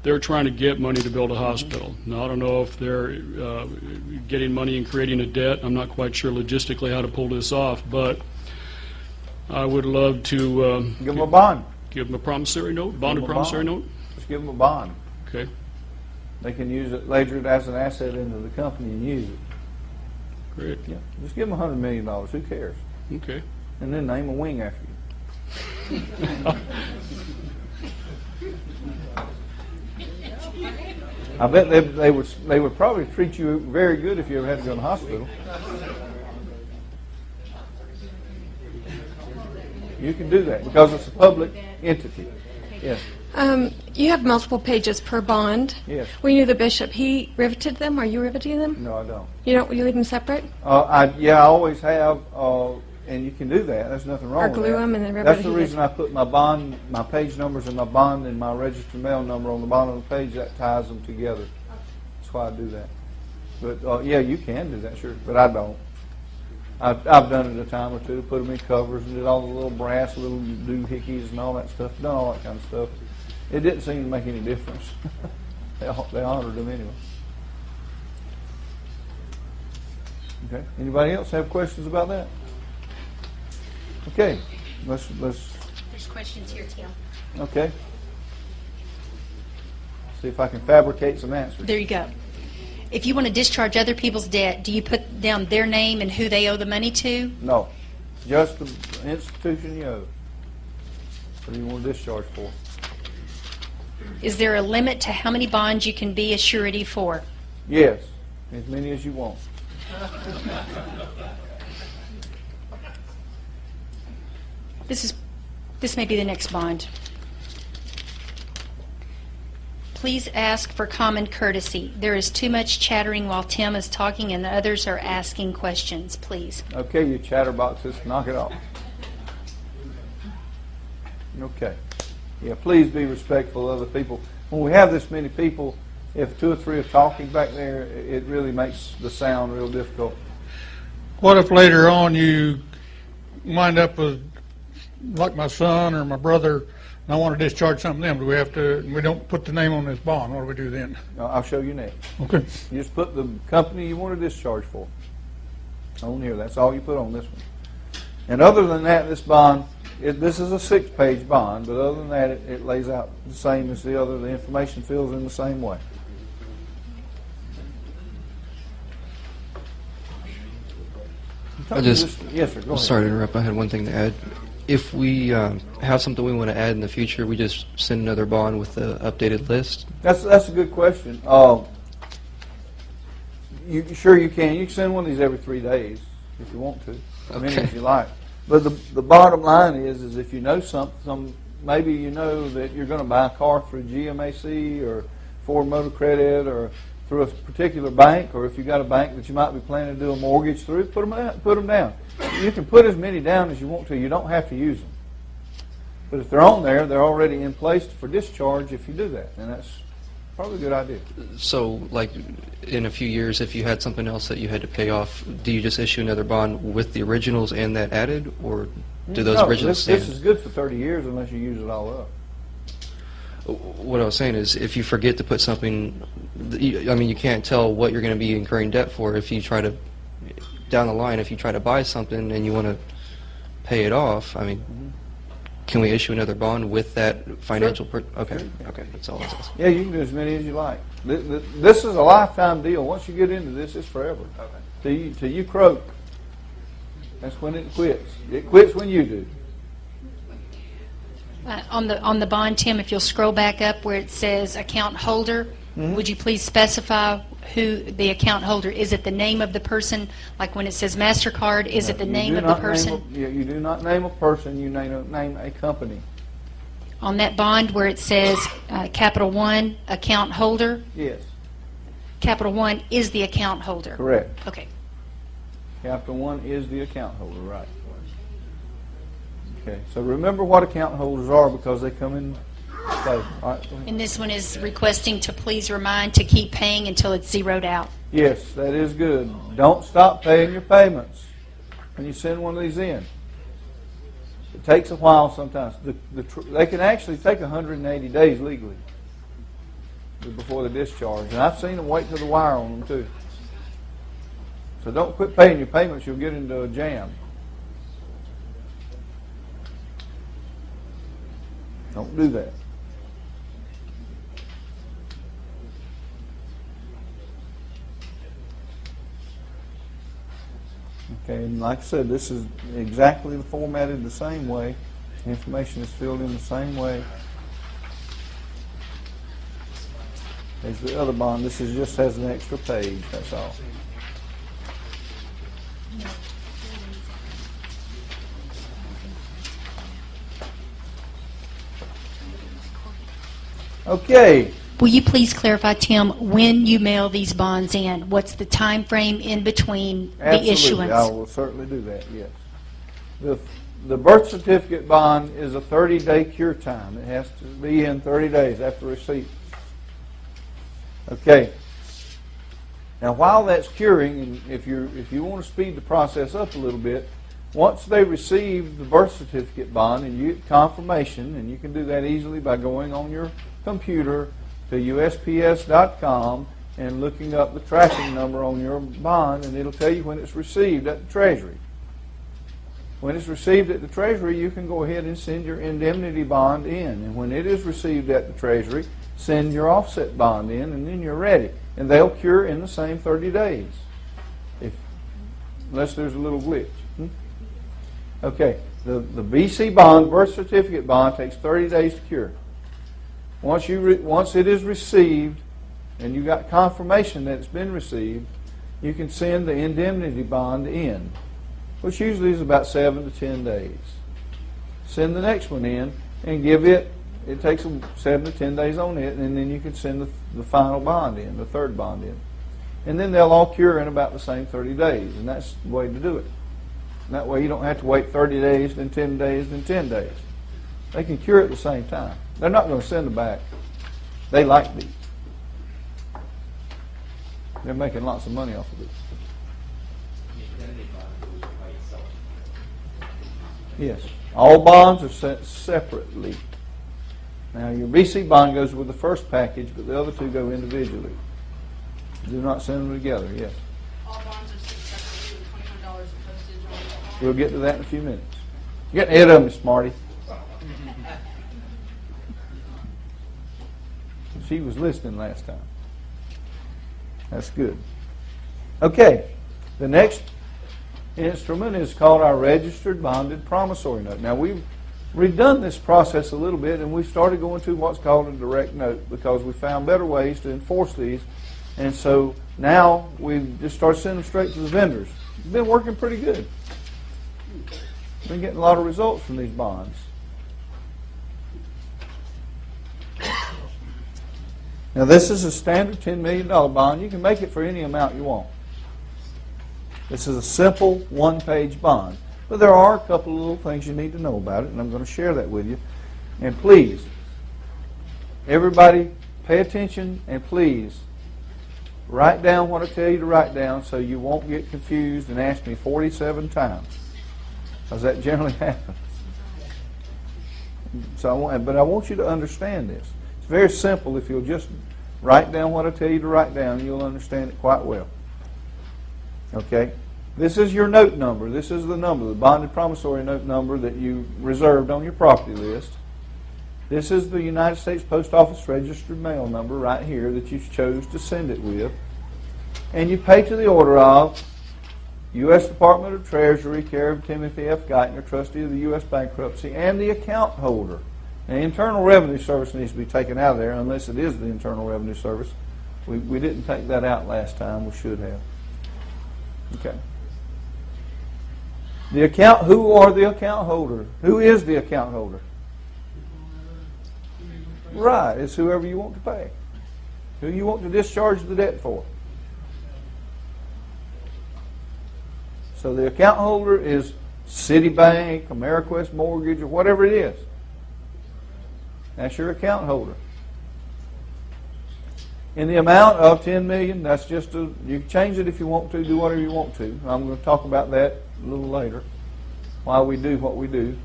they're trying to get money to build a hospital. Now, I don't know if they're getting money and creating a debt. I'm not quite sure logistically how to pull this off, but I would love to Give them a bond. give them a promissory note, bonded promissory note. Just give them a bond. Okay. They can use it, ledger it as an asset into the company and use it. Great. Yeah. Just give them $100 million. Who cares? Okay. And then name a wing after you. I bet they would probably treat you very good if you ever had to go to the hospital. You can do that because it's a public entity. Yes. You have multiple pages per bond. Yes. We knew the bishop. He riveted them. Are you riveting them? No, I don't. You leave them separate? I always have, and you can do that. There's nothing wrong Or with glue that. them and then rub That's it the heated. reason I put my bond, my page numbers and my bond and my registered mail number on the bottom of the page. That ties them together. That's why I do that. But yeah, you can do that, sure. But I don't. I've done it a time or two, put them in covers and did all the little brass, little doohickeys and all that stuff, done all that kind of stuff. It didn't seem to make any difference. They honored them anyway. Okay. Anybody else have questions about that? Okay, let's, There's questions here, Tim. okay. See if I can fabricate some answers. There you go. If you want to discharge other people's debt, do you put down their name and who they owe the money to? No, just the institution you owe. What do you want to discharge for? Is there a limit to how many bonds you can be a surety for? Yes, as many as you want. This may be the next bond. Please ask for common courtesy. There is too much chattering while Tim is talking and others are asking questions, please. Okay, you chatterboxes, knock it off. Okay. Yeah, please be respectful of other people. When we have this many people, if 2 or 3 are talking back there, it really makes the sound real difficult. What if later on you wind up with, like my son or my brother, and I want to discharge something to them? Do we have to, we don't put the name on this bond, what do we do then? I'll show you next. Okay. You just put the company you want to discharge for on here. That's all you put on this one. And other than that, this bond, this is a 6-page bond, but other than that, it lays out the same as the other. The information fills in the same way. Yes, sir. Go ahead. Sorry to interrupt. I had one thing to add. If we have something we want to add in the future, we just send another bond with the updated list. That's a good question. Sure you can. You can send one of these every 3 days if you want to, as many as you like. But the bottom line is if you know something, maybe you know that you're going to buy a car through GMAC or Ford Motor Credit or through a particular bank, or if you've got a bank that you might be planning to do a mortgage through, put them down. You can put as many down as you want to. You don't have to use them. But if they're on there, they're already in place for discharge if you do that, and that's probably a good idea. So, like, in a few years, if you had something else that you had to pay off, do you just issue another bond with the originals and that added, or do those originals stand? This is good for 30 years unless you use it all up. What I was saying is, if you forget to put something, I mean, you can't tell what you're going to be incurring debt for if you try to, down the line, if you try to buy something and you want to pay it off. I mean, can we issue another bond with that financial? Sure. Okay, that's all I was asking. Yeah, you can do as many as you like. This is a lifetime deal. Once you get into this, it's forever. Okay. Till you croak. That's when it quits. It quits when you do. On the bond, Tim, if you'll scroll back up where it says account holder, would you please specify who the account holder is? It the name of the person? Like when it says MasterCard, is it the name of the person? You do not name a person. You name a company. On that bond where it says Capital One account holder, Yes, Capital One is the account holder. correct. Okay. Capital One is the account holder, right? Okay, so remember what account holders are because they come in play. All right, go ahead. And this one is requesting to please remind to keep paying until it's zeroed out. Yes, that is good. Don't stop paying your payments when you send one of these in. It takes a while sometimes. They can actually take 180 days legally before the discharge, and I've seen them wait till the wire on them too. So don't quit paying your payments. You'll get into a jam. Don't do that. Okay, and like I said, this is exactly formatted the same way. Information is filled in the same way as the other bond. This is just has an extra page, that's all. Okay. Will you please clarify, Tim, when you mail these bonds in? What's the time frame in between the issuance? Absolutely, I will certainly do that, yes. The birth certificate bond is a 30-day cure time. It has to be in 30 days after receipt. Okay. Now, while that's curing, and if you want to speed the process up a little bit, once they receive the birth certificate bond and you get confirmation, and you can do that easily by going on your computer to USPS.com and looking up the tracking number on your bond, and it'll tell you when it's received at the Treasury. When it's received at the Treasury, you can go ahead and send your indemnity bond in. And when it is received at the Treasury, send your offset bond in, and then you're ready. And they'll cure in the same 30 days, unless there's a little glitch. Okay, the BC bond, birth certificate bond, takes 30 days to cure. Once it is received, and you got confirmation that it's been received, you can send the indemnity bond in, which usually is about 7 to 10 days. Send the next one in and give it takes them 7 to 10 days on it, and then you can send the final bond in, the third bond in. And then they'll all cure in about the same 30 days, and that's the way to do it. And that way you don't have to wait 30 days, then 10 days, then 10 days. They can cure at the same time. They're not going to send them back. They like these. They're making lots of money off of this. Yes. All bonds are sent separately. Now, your BC bond goes with the first package, but the other two go individually. Do not send them together. Yes. All bonds are sent separately with $25 of postage on it. We'll get to that in a few minutes. You're getting ahead of me, Smarty. She was listening last time. That's good. Okay. The next instrument is called our registered bonded promissory note. Now, we've redone this process a little bit, and we've started going to what's called a direct note because we found better ways to enforce these. And so now we've just started sending them straight to the vendors. It's been working pretty good. Been getting a lot of results from these bonds. Now, this is a standard $10 million bond. You can make it for any amount you want. This is a simple one-page bond. But there are a couple of little things you need to know about it, and I'm going to share that with you. And please, everybody pay attention, and please write down what I tell you to write down so you won't get confused and ask me 47 times, because that generally happens. But I want you to understand this. It's very simple. If you'll just write down what I tell you to write down, you'll understand it quite well. Okay? This is your note number. This is the number, the bonded promissory note number that you reserved on your property list. This is the United States Post Office registered mail number right here that you chose to send it with. And you pay to the order of U.S. Department of Treasury, care of Timothy F. Geithner, trustee of the U.S. Bankruptcy, and the account holder. Now, Internal Revenue Service needs to be taken out of there unless it is the Internal Revenue Service. We didn't take that out last time. We should have. Okay. The account, who are the account holder? Who is the account holder? Right, it's whoever you want to pay. Who you want to discharge the debt for. So the account holder is Citibank, Ameriquest Mortgage, or whatever it is. That's your account holder. In the amount of $10 million, that's just you can change it if you want to, do whatever you want to. I'm going to talk about that a little later, why we do what we do.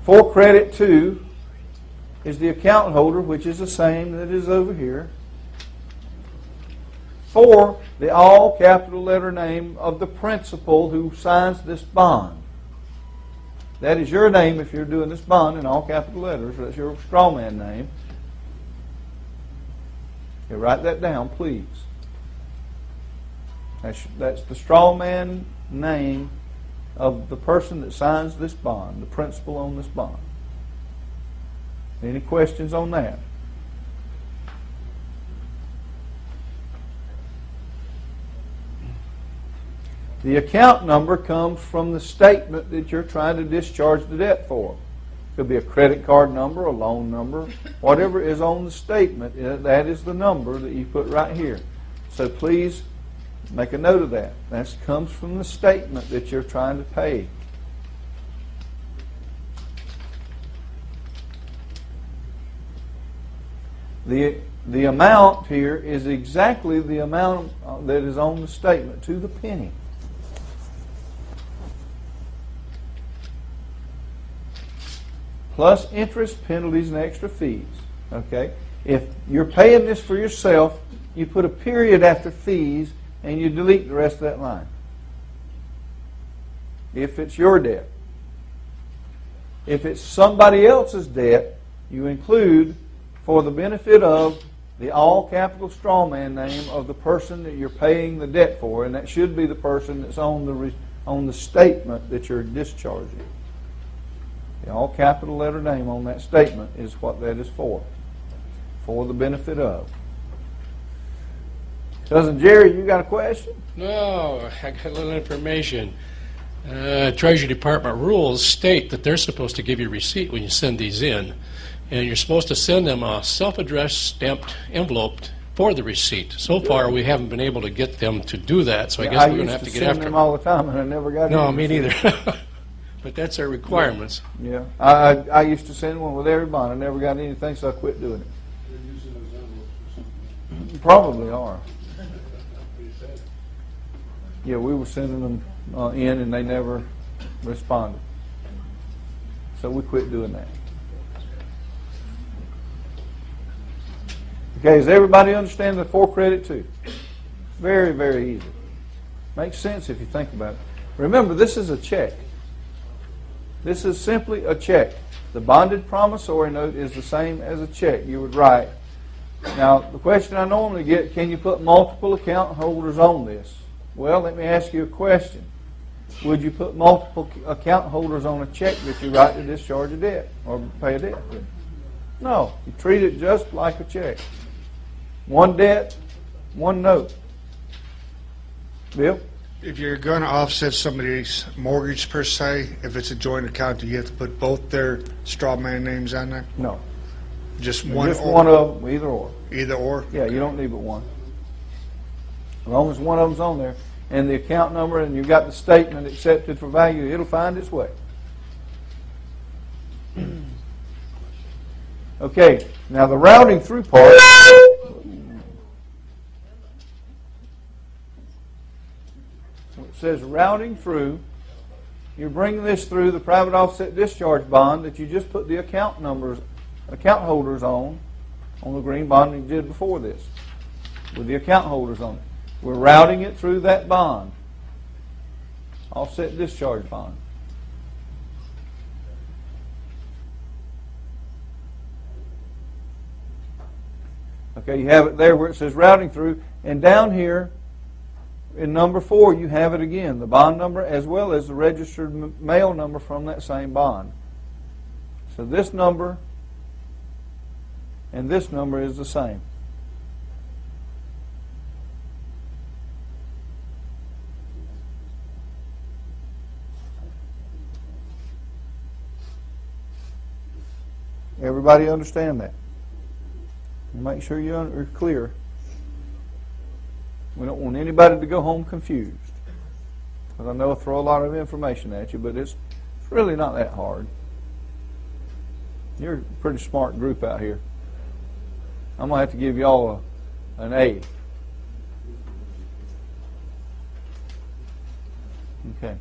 For credit to is the account holder, which is the same that is over here. For the all capital letter name of the principal who signs this bond. That is your name if you're doing this bond in all capital letters. That's your straw man name. Okay, write that down, please. That's the straw man name of the person that signs this bond, the principal on this bond. Any questions on that? The account number comes from the statement that you're trying to discharge the debt for. It could be a credit card number, a loan number, whatever is on the statement, that is the number that you put right here. So please make a note of that. That comes from the statement that you're trying to pay. The amount here is exactly the amount that is on the statement to the penny. Plus interest, penalties, and extra fees. Okay? If you're paying this for yourself, you put a period after fees and you delete the rest of that line. if it's your debt. If it's somebody else's debt, you include for the benefit of the all capital straw man name of the person that you're paying the debt for, and that should be the person that's on the statement that you're discharging. The all capital letter name on that statement is what that is for the benefit of. Cousin Jerry, you got a question? No, I got a little information. Treasury Department rules state that they're supposed to give you a receipt when you send these in, and you're supposed to send them a self-addressed stamped envelope for the receipt. So far, we haven't been able to get them to do that, so I guess we're going to have to get after them all the time, and I never got No, any me receipt. neither. But that's their requirements. Yeah, I used to send one with every bond. I never got anything, so I quit doing it. Probably are. Yeah, we were sending them in, and they never responded. So we quit doing that. Okay, does everybody understand the for credit too? Very, very easy. Makes sense if you think about it. Remember, this is a check. This is simply a check. The bonded promissory note is the same as a check you would write. Now, the question I normally get, can you put multiple account holders on this? Well, let me ask you a question. Would you put multiple account holders on a check that you write to discharge a debt or pay a debt? No. You treat it just like a check. One debt, one note. Bill? If you're going to offset somebody's mortgage per se, if it's a joint account, do you have to put both their straw man names on there? No. Just one? Just one of them, either or. Either or? Yeah, you don't need but one. As long as one of them's on there, and the account number, and you've got the statement accepted for value, it'll find its way. Okay, now the routing through part. It says routing through. You're bringing this through the private offset discharge bond that you just put the account holders on the green bond you did before this, with the account holders on it. We're routing it through that bond, offset discharge bond. Okay, you have it there where it says routing through, and down here in number 4 you have it again, the bond number as well as the registered mail number from that same bond. So this number and this number is the same. Everybody understand that? Make sure you're clear. We don't want anybody to go home confused. Because I know I throw a lot of information at you, but it's really not that hard. You're a pretty smart group out here. I'm going to have to give you all an A. Okay.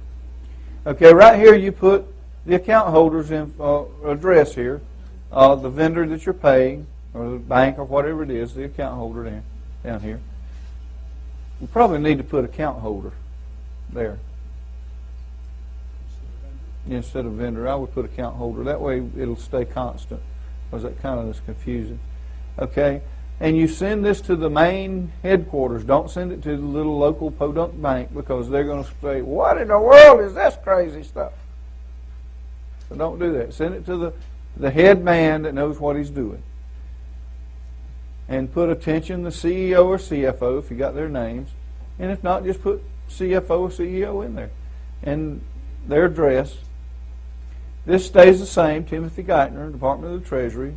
Okay, right here you put the account holder's address here, the vendor that you're paying, or the bank or whatever it is, the account holder down here. You probably need to put account holder there. Instead of vendor, I would put account holder. That way it'll stay constant, because that kind of is confusing. Okay? And you send this to the main headquarters. Don't send it to the little local podunk bank, because they're going to say, what in the world is this crazy stuff? So don't do that. Send it to the head man that knows what he's doing. And put attention the CEO or CFO if you got their names. And if not, just put CFO or CEO in there. And their address. This stays the same, Timothy Geithner, Department of the Treasury.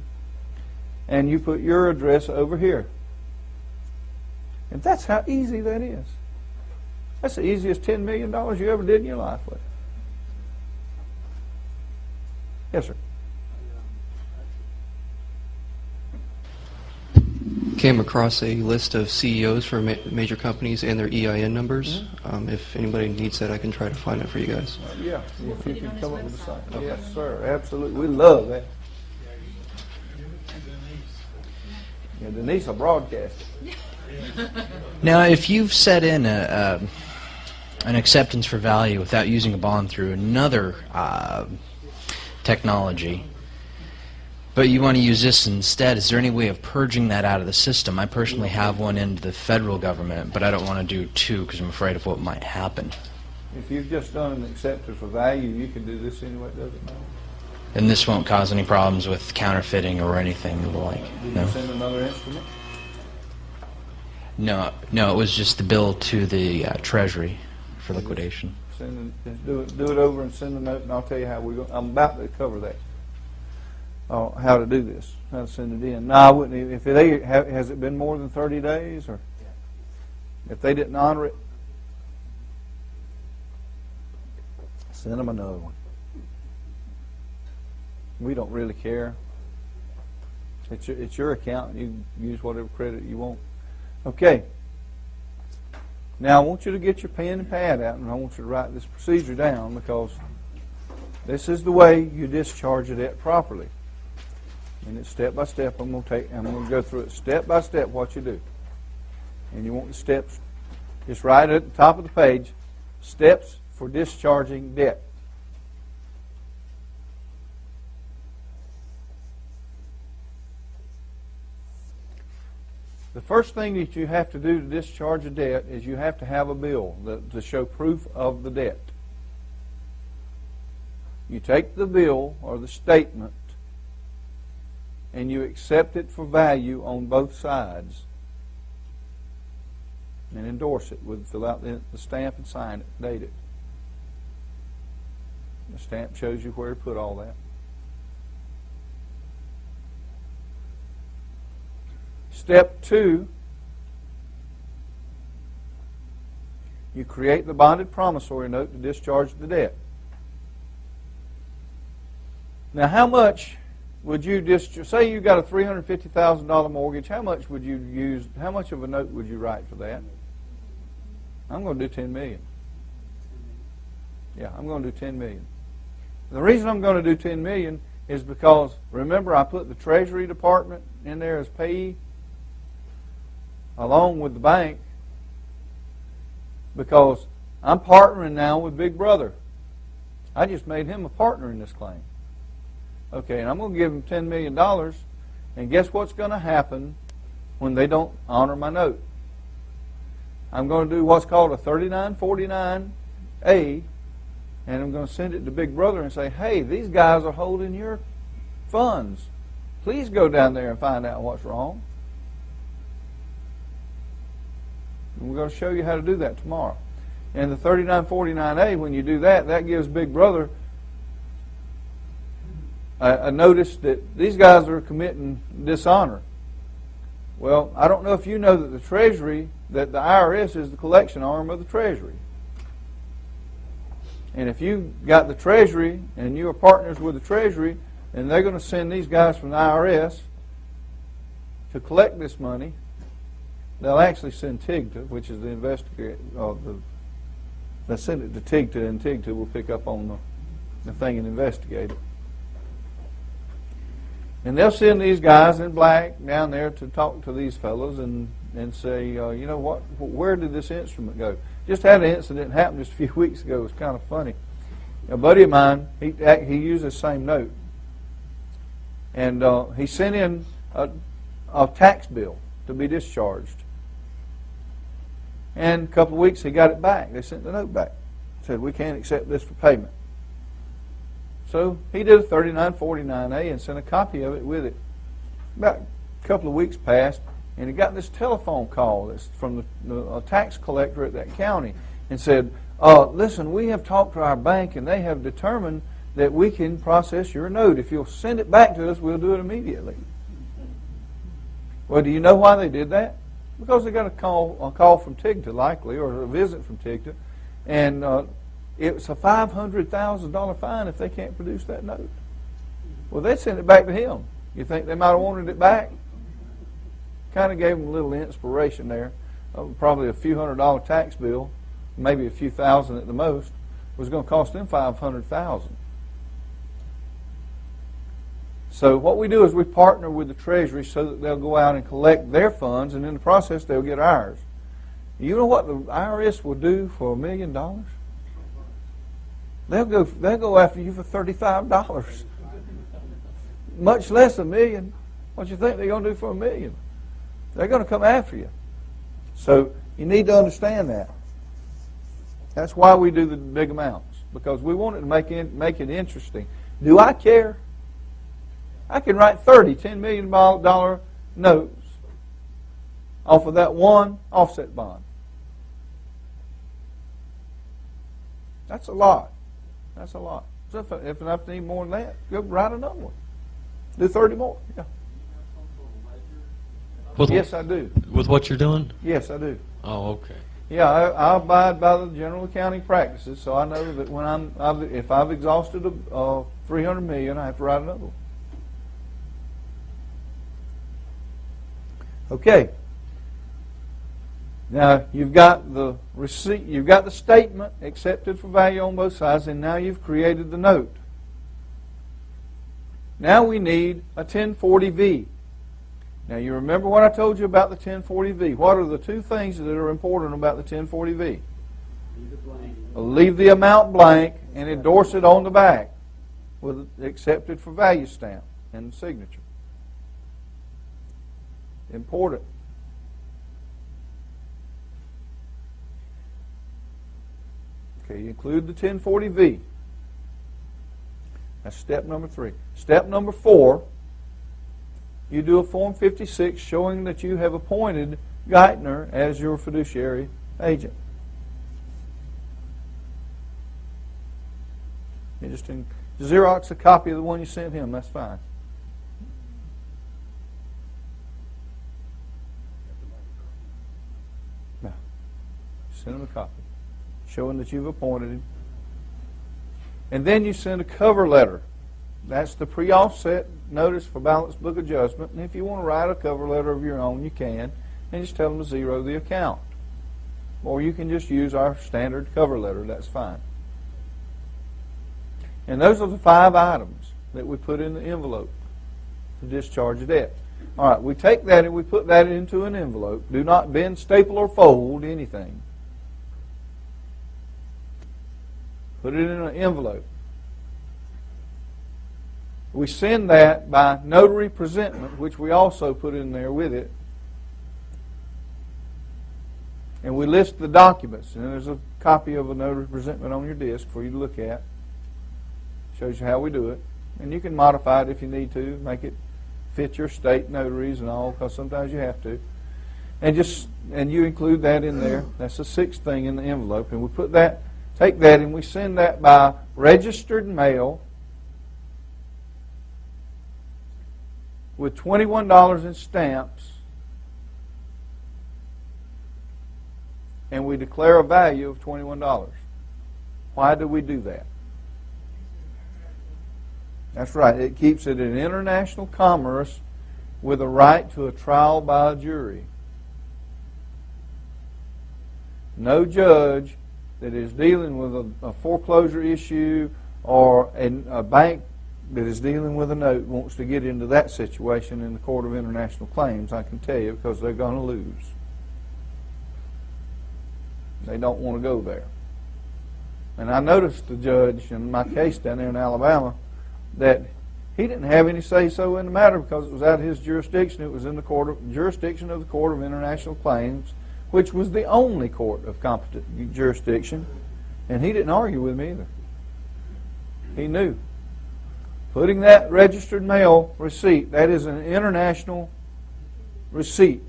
And you put your address over here. And that's how easy that is. That's the easiest $10 million you ever did in your life with. Yes, sir. Came across a list of CEOs for major companies and their EIN numbers. If anybody needs that, I can try to find it for you guys. Yeah, if you can come up with a site. Yes, sir, absolutely. We love that. Yeah, Denise will broadcast it. Now, if you've set in an acceptance for value without using a bond through another technology, but you want to use this instead, is there any way of purging that out of the system? I personally have one in the federal government, but I don't want to do two because I'm afraid of what might happen. If you've just done an acceptance for value, you can do this anyway, it doesn't matter. And this won't cause any problems with counterfeiting or anything like. Did No. you send another instrument? No, it was just the bill to the Treasury for liquidation. Just do it over and send a note, and I'll tell you how we go. I'm about to cover that. How to do this, how to send it in. No, I wouldn't. If has it been more than 30 days, or if they didn't honor it, send them another one. We don't really care. It's your account. You use whatever credit you want. Okay. Now I want you to get your pen and pad out, and I want you to write this procedure down, because this is the way you discharge a debt properly. And it's step by step. I'm going to go through it step by step what you do. And you want the steps just right at the top of the page. Steps for discharging debt. The first thing that you have to do to discharge a debt is you have to have a bill to show proof of the debt. You take the bill or the statement and you accept it for value on both sides and endorse it. Fill out the stamp and sign it, date it. The stamp shows you where to put all that. Step 2, you create the bonded promissory note to discharge the debt. Now, how much would you say you got a $350,000 mortgage? How much would you use? How much of a note would you write for that? I'm going to do $10 million. Yeah, I'm going to do $10 million. The reason I'm going to do $10 million is because, remember, I put the Treasury Department in there as payee along with the bank, because I'm partnering now with Big Brother. I just made him a partner in this claim. Okay, and I'm going to give him $10 million, and guess what's going to happen when they don't honor my note? I'm going to do what's called a 3949A, and I'm going to send it to Big Brother and say, hey, these guys are holding your funds. Please go down there and find out what's wrong. And we're going to show you how to do that tomorrow. And the 3949A, when you do that, that gives Big Brother a notice that these guys are committing dishonor. Well, I don't know if you know that the Treasury, that the IRS is the collection arm of the Treasury. And if you got the Treasury and you are partners with the Treasury, and they're going to send these guys from the IRS to collect this money, they'll actually send TIGTA, which is the investigator. They'll send it to TIGTA, and TIGTA will pick up on the thing and investigate it. And they'll send these guys in black down there to talk to these fellows and say, you know what, where did this instrument go? Just had an incident happen just a few weeks ago. It was kind of funny. A buddy of mine, he used the same note. And he sent in a tax bill to be discharged. And a couple of weeks he got it back. They sent the note back. Said, we can't accept this for payment. So he did a 3949A and sent a copy of it with it. About a couple of weeks passed, and he got this telephone call that's from the tax collector at that county and said, listen, we have talked to our bank, and they have determined that we can process your note. If you'll send it back to us, we'll do it immediately. Well, do you know why they did that? Because they got a call from TIGTA, likely, or a visit from TIGTA, and it's a $500,000 fine if they can't produce that note. Well, they sent it back to him. You think they might have wanted it back? Kind of gave them a little inspiration there. Probably a few $100 tax bill, maybe a few thousand at the most, was going to cost them $500,000. So what we do is we partner with the Treasury so that they'll go out and collect their funds, and in the process they'll get ours. You know what the IRS will do for $1 million? They'll go after you for $35, much less $1 million. What you think they're going to do for $1 million? They're going to come after you. So you need to understand that. That's why we do the big amounts, because we want it to make it interesting. Do I care? I can write $10 million notes off of that one offset bond. That's a lot. That's a lot. So if I need more than that, go write another one. Do 30 more. Yeah. Yes, I do. With what you're doing? Yes, I do. Oh, okay. Yeah, I abide by the general accounting practices, so I know that when if I've exhausted $300 million, I have to write another one. Okay. Now you've got the receipt, you've got the statement accepted for value on both sides, and now you've created the note. Now we need a 1040V. Now you remember what I told you about the 1040V. What are the two things that are important about the 1040V? Leave the amount blank and endorse it on the back with accepted for value stamp and signature. Important. Okay, you include the 1040V. That's step number 3. Step number 4, you do a Form 56 showing that you have appointed Geithner as your fiduciary agent. You just Xerox a copy of the one you sent him, that's fine. No. Send him a copy showing that you've appointed him. And then you send a cover letter. That's the pre-offset notice for balance book adjustment. And if you want to write a cover letter of your own, you can. And just tell them to zero the account. Or you can just use our standard cover letter. That's fine. And those are the 5 items that we put in the envelope to discharge the debt. All right, we take that and we put that into an envelope. Do not bend, staple, or fold anything. Put it in an envelope. We send that by notary presentment, which we also put in there with it. And we list the documents. And there's a copy of a notary presentment on your desk for you to look at. Shows you how we do it. And you can modify it if you need to, make it fit your state notaries and all, because sometimes you have to. And you include that in there. That's the 6th thing in the envelope. And we put that, take that, and we send that by registered mail with $21 in stamps, and we declare a value of $21. Why do we do that? That's right. It keeps it in international commerce with a right to a trial by a jury. No judge that is dealing with a foreclosure issue or a bank that is dealing with a note wants to get into that situation in the Court of International Claims, I can tell you, because they're going to lose. They don't want to go there. And I noticed the judge in my case down there in Alabama that he didn't have any say-so in the matter because it was out of his jurisdiction. It was in the jurisdiction of the Court of International Claims, which was the only court of competent jurisdiction. And he didn't argue with me either. He knew. Putting that registered mail receipt, that is an international receipt.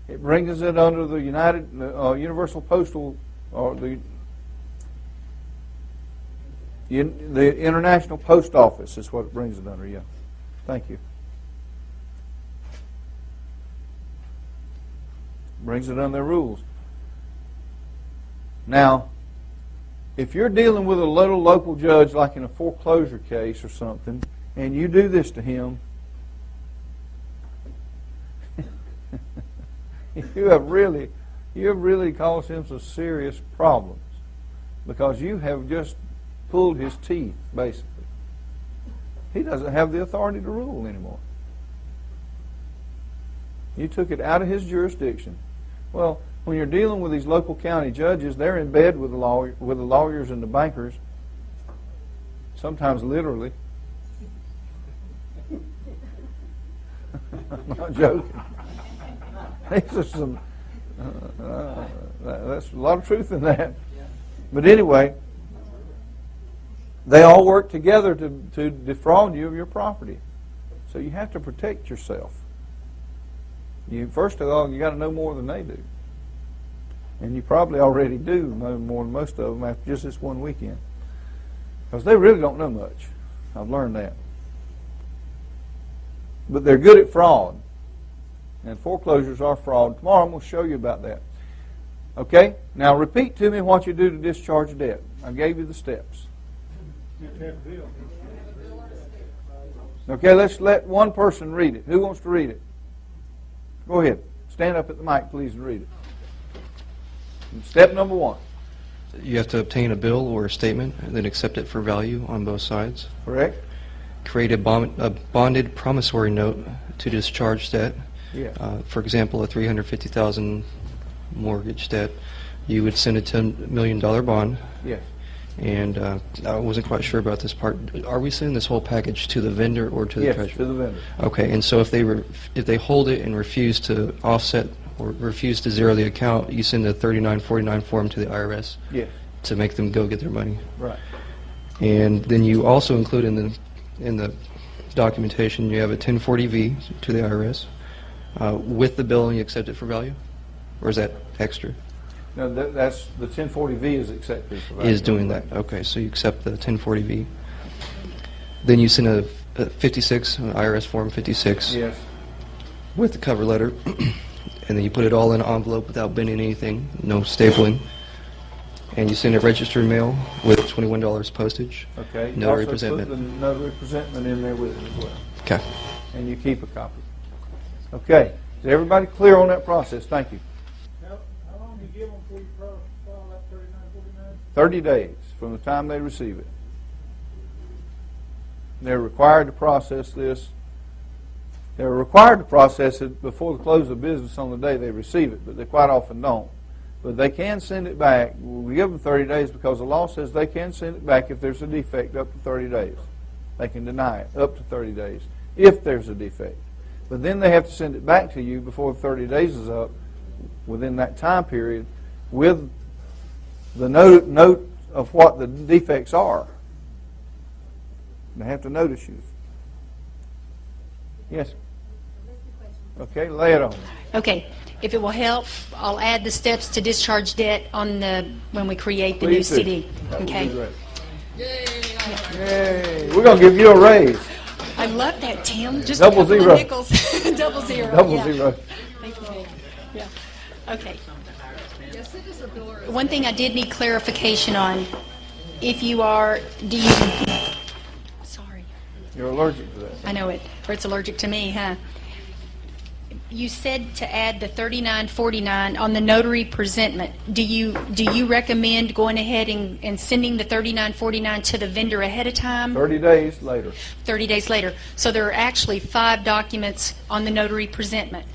It brings it under the Universal Postal, or the International Post Office is what it brings it under, yeah. Thank you. Brings it under their rules. Now, if you're dealing with a little local judge, like in a foreclosure case or something, and you do this to him, you have really caused him some serious problems, because you have just pulled his teeth, basically. He doesn't have the authority to rule anymore. You took it out of his jurisdiction. Well, when you're dealing with these local county judges, they're in bed with the lawyers and the bankers, sometimes literally. I'm not joking. These are some. That's a lot of truth in that. But anyway, they all work together to defraud you of your property. So you have to protect yourself. First of all, you got to know more than they do. And you probably already do know more than most of them after just this one weekend. Because they really don't know much. I've learned that. But they're good at fraud. And foreclosures are fraud. Tomorrow I'm going to show you about that. Okay? Now repeat to me what you do to discharge debt. I gave you the steps. Okay, let's let one person read it. Who wants to read it? Go ahead. Stand up at the mic, please, and read it. Step number 1. You have to obtain a bill or a statement and then accept it for value on both sides. Correct. Create a bonded promissory note to discharge debt. Yes. For example, a $350,000 mortgage debt, you would send a $10 million bond. Yes. And I wasn't quite sure about this part. Are we sending this whole package to the vendor or to the treasurer? Yes, to the vendor. Okay, and so if they hold it and refuse to offset or refuse to zero the account, you send a 3949 form to the IRS. Yes. To make them go get their money. Right. And then you also include in the documentation you have a 1040-V to the IRS with the bill, and you accept it for value, or is that extra? No, that's the 1040-V is accepted for value. Is doing that. Okay, so you accept the 1040-V. Then you send a 56, an IRS form 56. Yes. With the cover letter, and then you put it all in an envelope without bending anything, no stapling. And you send it registered mail with $21 postage. Okay. Notary also presentment. Put the notary presentment in there with it as well. Okay. And you keep a copy. Okay. Is everybody clear on that process? Thank you. How long do you give them before you file that 3949? 30 days from the time they receive it. They're required to process this. They're required to process it before the close of business on the day they receive it, but they quite often don't. But they can send it back. We give them 30 days because the law says they can send it back if there's a defect up to 30 days. They can deny it up to 30 days if there's a defect. But then they have to send it back to you before the 30 days is up within that time period with the note of what the defects are. They have to notice you. Yes? Okay, lay it on. Okay. If it will help, I'll add the steps to discharge debt on when we create the new Please do. CD. That would Okay. be great. Yay! We're going to give you a raise. I love that, Tim. Just Double a couple zero. of nickels. Double zero. Double yeah. zero. Thank you. Yeah. Okay. One thing I did need clarification on. If you are, sorry. You're allergic to that. I know it, or it's allergic to me, huh? You said to add the 3949 on the notary presentment. Do you recommend going ahead and sending the 3949 to the vendor ahead of time? 30 days later. 30 days later. So there are actually 5 documents on the notary presentment.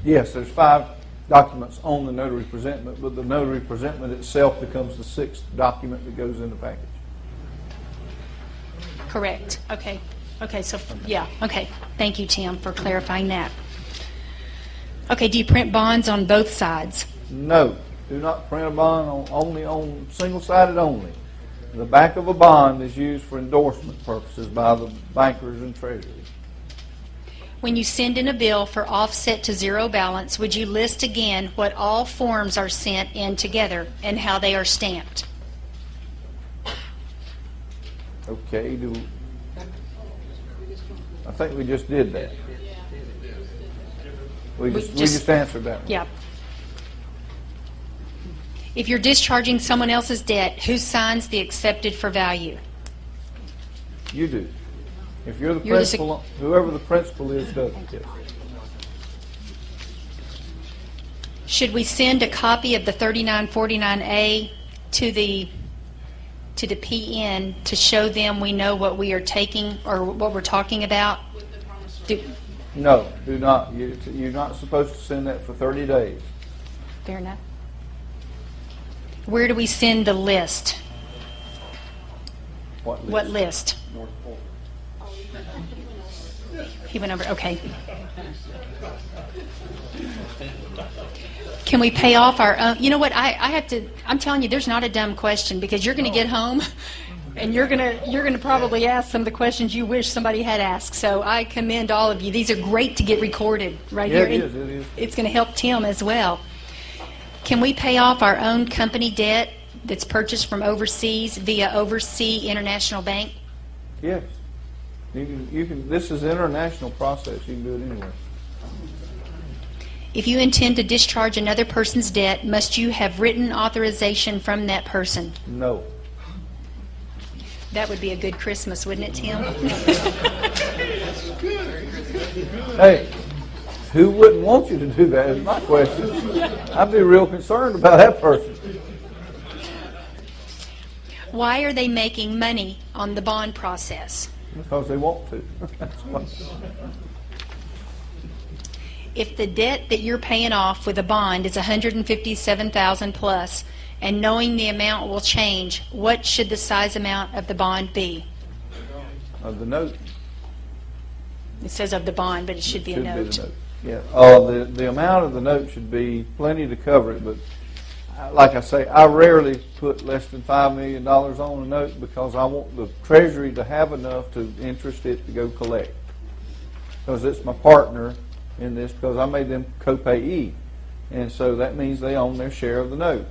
Yes, there's 5 documents on the notary presentment, but the notary presentment itself becomes the 6th document that goes in the package. Correct. Okay. Okay, so, yeah, okay. Thank you, Tim, for clarifying that. Okay, do you print bonds on both sides? No, do not print a bond only on single-sided only. The back of a bond is used for endorsement purposes by the bankers and treasurers. When you send in a bill for offset to zero balance, would you list again what all forms are sent in together and how they are stamped? Okay, I think we just did that. We just answered that one. Yeah. If you're discharging someone else's debt, who signs the accepted for value? You do. If you're the You're the principal, whoever the principal is does it. Yes. Should we send a copy of the 3949A to the PN to show them we know what we are taking or what we're talking about? No, do not. You're not supposed to send that for 30 days. Fair enough. Where do we send the list? What list? He went over, okay. Can we pay off our own? You know what, I have to, I'm telling you, there's not a dumb question, because you're going to get home and you're going to probably ask some of the questions you wish somebody had asked. So I commend all of you. These are great to get recorded right here. It is. It's going to help Tim as well. Can we pay off our own company debt that's purchased from overseas via Overseas International Bank? Yes. You can. This is an international process. You can do it anywhere. If you intend to discharge another person's debt, must you have written authorization from that person? No. That would be a good Christmas, wouldn't it, Tim? Hey, who wouldn't want you to do that is my question. I'd be real concerned about that person. Why are they making money on the bond process? Because they want to. That's why. If the debt that you're paying off with a bond is $157,000 plus, and knowing the amount will change, what should the size amount of the bond be? Of the note. It says of the bond, but it should be a note. Be the note. Yeah. The amount of the note should be plenty to cover it, but like I say, I rarely put less than $5 million on a note because I want the Treasury to have enough to interest it to go collect. Because it's my partner in this, because I made them co-payee, and so that means they own their share of the note.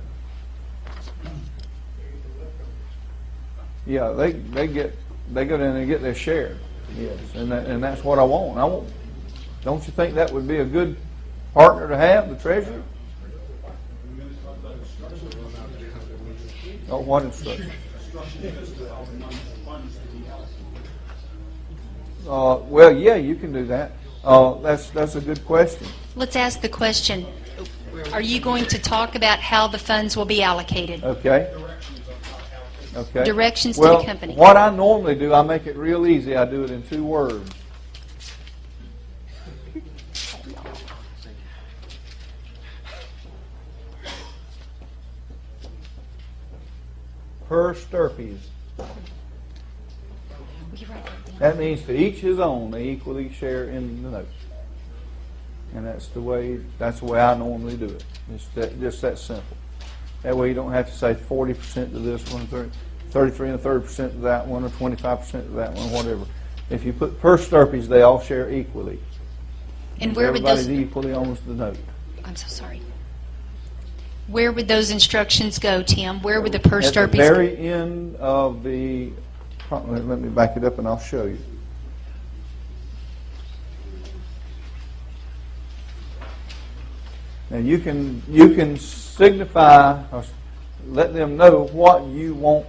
Yeah, they go down and get their share. Yes, and that's what I want. Don't you think that would be a good partner to have, the Treasury? Oh, what instruction? Well, yeah, you can do that. That's a good question. Let's ask the question. Are you going to talk about how the funds will be allocated? Okay. Okay. Directions to the company. What I normally do, I make it real easy. I do it in 2 words. Per stirpies. That means to each his own. They equally share in the note, and that's the way I normally do it. It's just that simple. That way you don't have to say 40% to this one, 33 and 30% to that one, or 25% to that one, whatever. If you put per stirpies, they all share equally. And where would those? Everybody equally owns the note. I'm so sorry. Where would those instructions go, Tim? Where would the per stirpies go? At the very end of the. Let me back it up and I'll show you. And you can signify or let them know what you want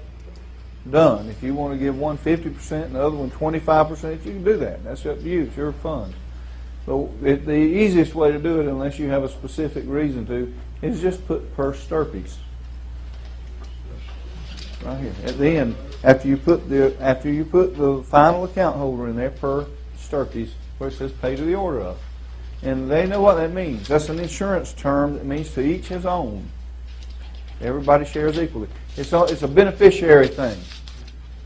done. If you want to give one 50% and the other one 25%, you can do that. That's up to you. It's your fund. So the easiest way to do it, unless you have a specific reason to, is just put per stirpies. Right here at the end, after you put the final account holder in there, per stirpies, where it says pay to the order of, and they know what that means. That's an insurance term that means to each his own. Everybody shares equally. It's a beneficiary thing.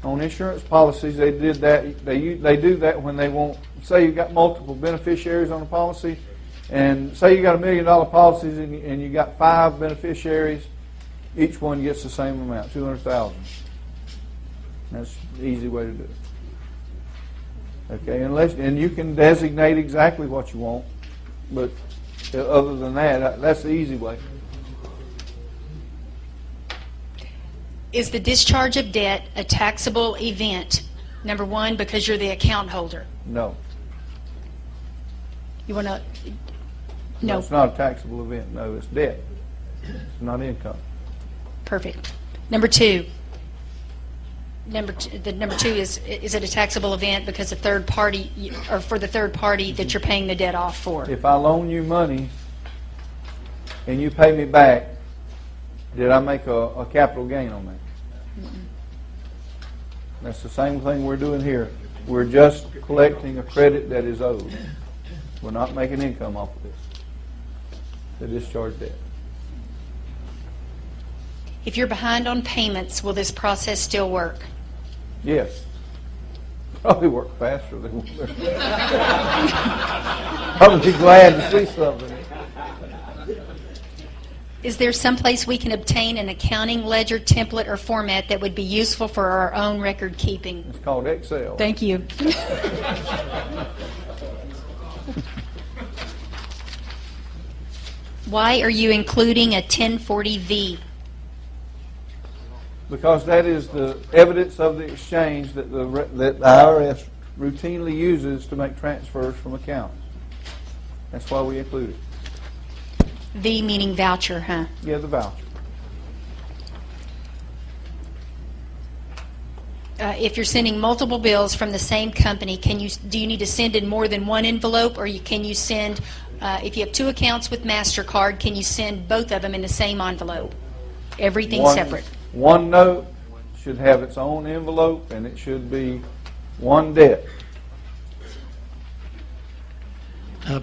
On insurance policies, they did that. They do that when they want. Say you got multiple beneficiaries on a policy, and say you got $1 million policies, and you got 5 beneficiaries. Each one gets the same amount, $200,000. That's the easy way to do it. Okay, and you can designate exactly what you want, but other than that, that's the easy way. Is the discharge of debt a taxable event? Number one, because you're the account holder. No. You want to? No. It's not a taxable event. No, it's debt. It's not income. Perfect. Number two. Number two is it a taxable event because a third party, or for the third party that you're paying the debt off for? If I loan you money and you pay me back, did I make a capital gain on that? Mm-mm. That's the same thing we're doing here. We're just collecting a credit that is owed. We're not making income off of this. The discharge debt. If you're behind on payments, will this process still work? Yes. Probably work faster than probably be glad to see something. Is there someplace we can obtain an accounting ledger template or format that would be useful for our own record keeping? It's called Excel. Thank you. Why are you including a 1040V? Because that is the evidence of the exchange that that the IRS routinely uses to make transfers from accounts. That's why we include it. V meaning voucher, huh? Yeah, the voucher. If you're sending multiple bills from the same company, do you need to send in more than one envelope, or can you send, if you have two accounts with MasterCard, can you send both of them in the same envelope? Everything separate. One note should have its own envelope, and it should be one debt.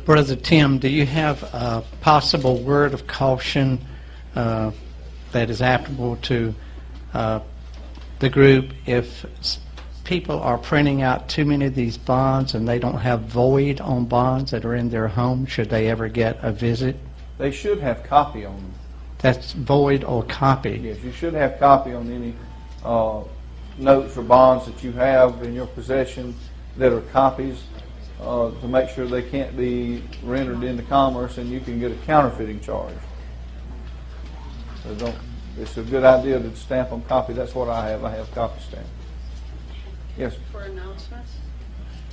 Brother Tim, do you have a possible word of caution that is applicable to the group if people are printing out too many of these bonds and they don't have void on bonds that are in their home? Should they ever get a visit? They should have copy on them. That's void or copy. Yes, you should have copy on any notes or bonds that you have in your possession that are copies to make sure they can't be rendered into commerce and you can get a counterfeiting charge. So it's a good idea to stamp them copy. That's what I have. I have copy stamp. Yes. For announcements?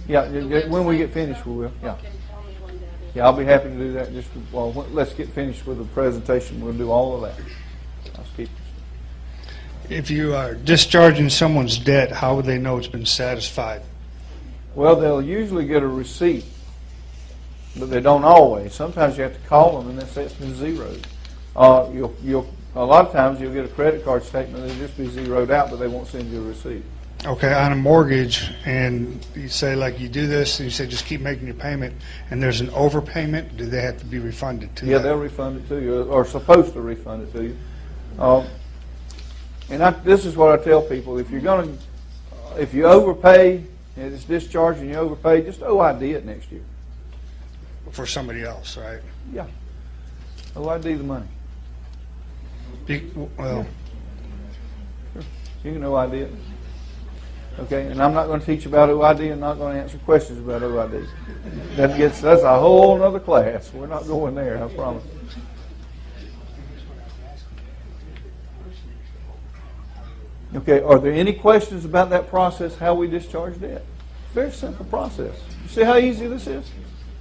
Yeah, when we get finished, we will. Yeah. Okay, tell me when that is. Yeah, I'll be happy to do that. Just let's get finished with the presentation. We'll do all of that. I'll keep. If you are discharging someone's debt, how would they know it's been satisfied? Well, they'll usually get a receipt, but they don't always. Sometimes you have to call them and they say it's been zeroed. A lot of times you'll get a credit card statement that'll just be zeroed out, but they won't send you a receipt. Okay, on a mortgage, and you say like you do this, and you say just keep making your payment, and there's an overpayment, do they have to be refunded to you? Yeah, they'll refund it to you, or supposed to refund it to you. This is what I tell people: if you overpay and it's discharged and you overpay, just OID it next year. For somebody else, right? Yeah, OID the money. Well, sure. You can OID it. Okay, and I'm not going to teach about OID and not going to answer questions about OID. That's a whole other class. We're not going there, I promise. Okay, are there any questions about that process, how we discharge debt? Very simple process. You see how easy this is? It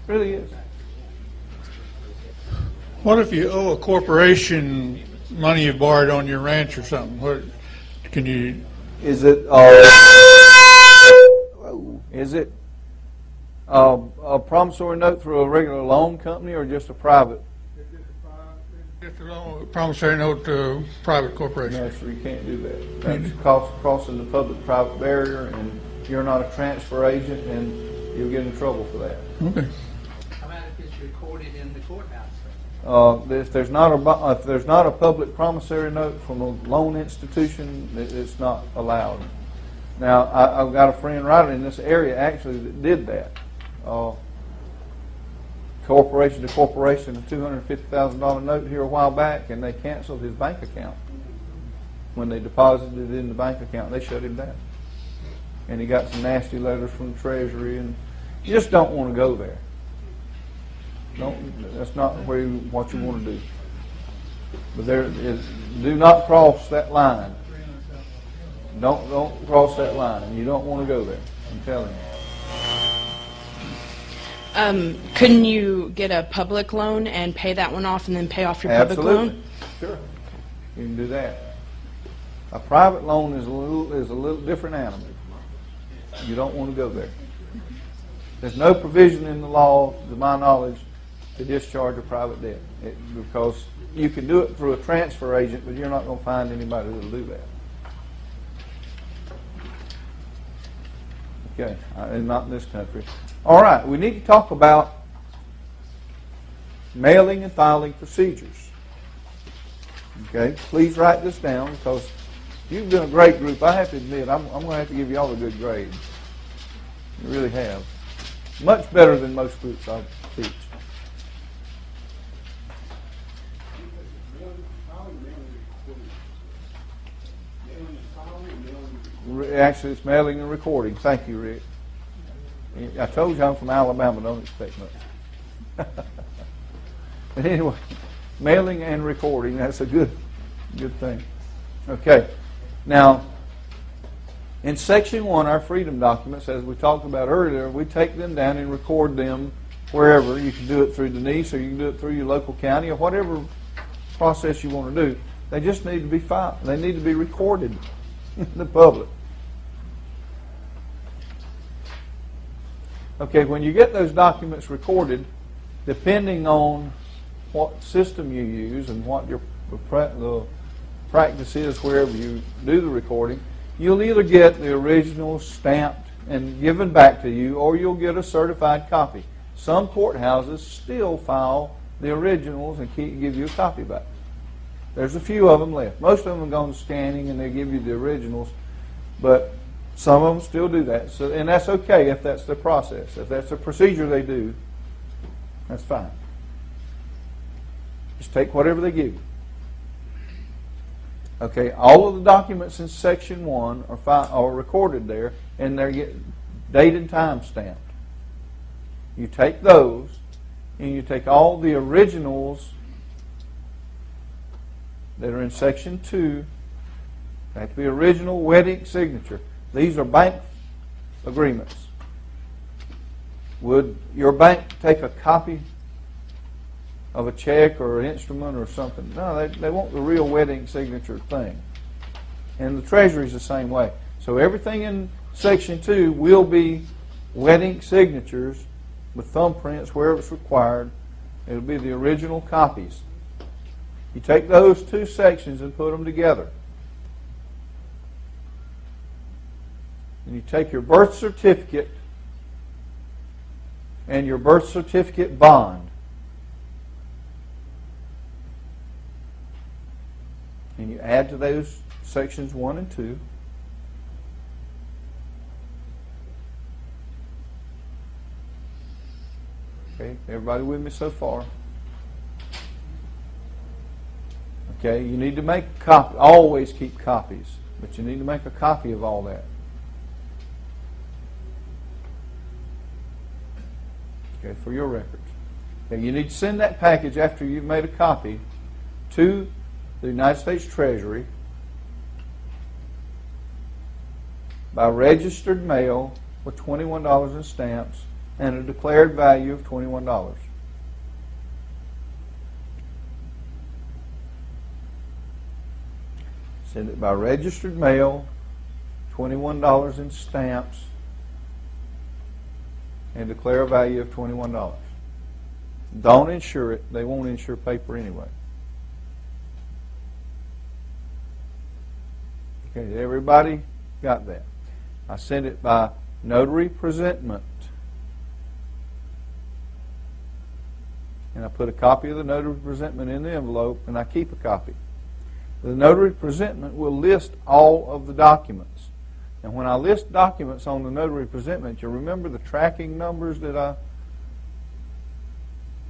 really is. What if you owe a corporation money you borrowed on your ranch or something? What can you? Is it a promissory note through a regular loan company or just a private? Just a promissory note to a private corporation. No, sir, you can't do that. That's crossing the public-private barrier, and you're not a transfer agent, and you'll get in trouble for that. Okay. How about if it's recorded in the courthouse? If there's not a public promissory note from a loan institution, it's not allowed. Now, I've got a friend right in this area actually that did that. Corporation to corporation, a $250,000 note here a while back, and they canceled his bank account. When they deposited it in the bank account, they shut him down. And he got some nasty letters from the Treasury, and you just don't want to go there. That's not what you want to do. But do not cross that line. Don't cross that line. You don't want to go there. I'm telling you. Couldn't you get a public loan and pay that one off and then pay off your public loan? Sure. You can do that. A private loan is a little different animal. You don't want to go there. There's no provision in the law, to my knowledge, to discharge a private debt. Because you can do it through a transfer agent, but you're not going to find anybody who will do that. Okay, and not in this country. All right, we need to talk about mailing and filing procedures. Okay, please write this down because you've been a great group. I have to admit, I'm going to have to give you all a good grade. You really have. Much better than most groups I teach. Actually, it's mailing and recording. Thank you, Rick. I told you I'm from Alabama. Don't expect much. But anyway, mailing and recording, that's a good thing. Okay. Now, in Section 1, our freedom documents, as we talked about earlier, we take them down and record them wherever. You can do it through Denise or you can do it through your local county or whatever process you want to do. They just need to be filed. They need to be recorded in the public. Okay, when you get those documents recorded, depending on what system you use and what the practice is wherever you do the recording, you'll either get the original stamped and given back to you, or you'll get a certified copy. Some courthouses still file the originals and give you a copy back. There's a few of them left. Most of them have gone to scanning and they give you the originals, but some of them still do that. So, and that's okay if that's the process. If that's the procedure they do, that's fine. Just take whatever they give you. Okay, all of the documents in Section 1 are recorded there, and they're date and time stamped. You take those, and you take all the originals that are in Section 2. They have to be original wedding signature. These are bank agreements. Would your bank take a copy of a check or an instrument or something? No, they want the real wedding signature thing. And the Treasury's the same way. So everything in Section 2 will be wedding signatures with thumbprints wherever it's required. It'll be the original copies. You take those two sections and put them together. And you take your birth certificate and your birth certificate bond. And you add to those sections 1 and 2. Okay, everybody with me so far? Okay, you need to make a copy. Always keep copies, but you need to make a copy of all that. Okay, for your records. Okay, you need to send that package after you've made a copy to the United States Treasury by registered mail with $21 in stamps and a declared value of $21. Send it by registered mail, $21 in stamps, and declare a value of $21. Don't insure it. They won't insure paper anyway. Okay, everybody got that? I send it by notary presentment. And I put a copy of the notary presentment in the envelope, and I keep a copy. The notary presentment will list all of the documents. And when I list documents on the notary presentment, you remember the tracking numbers that I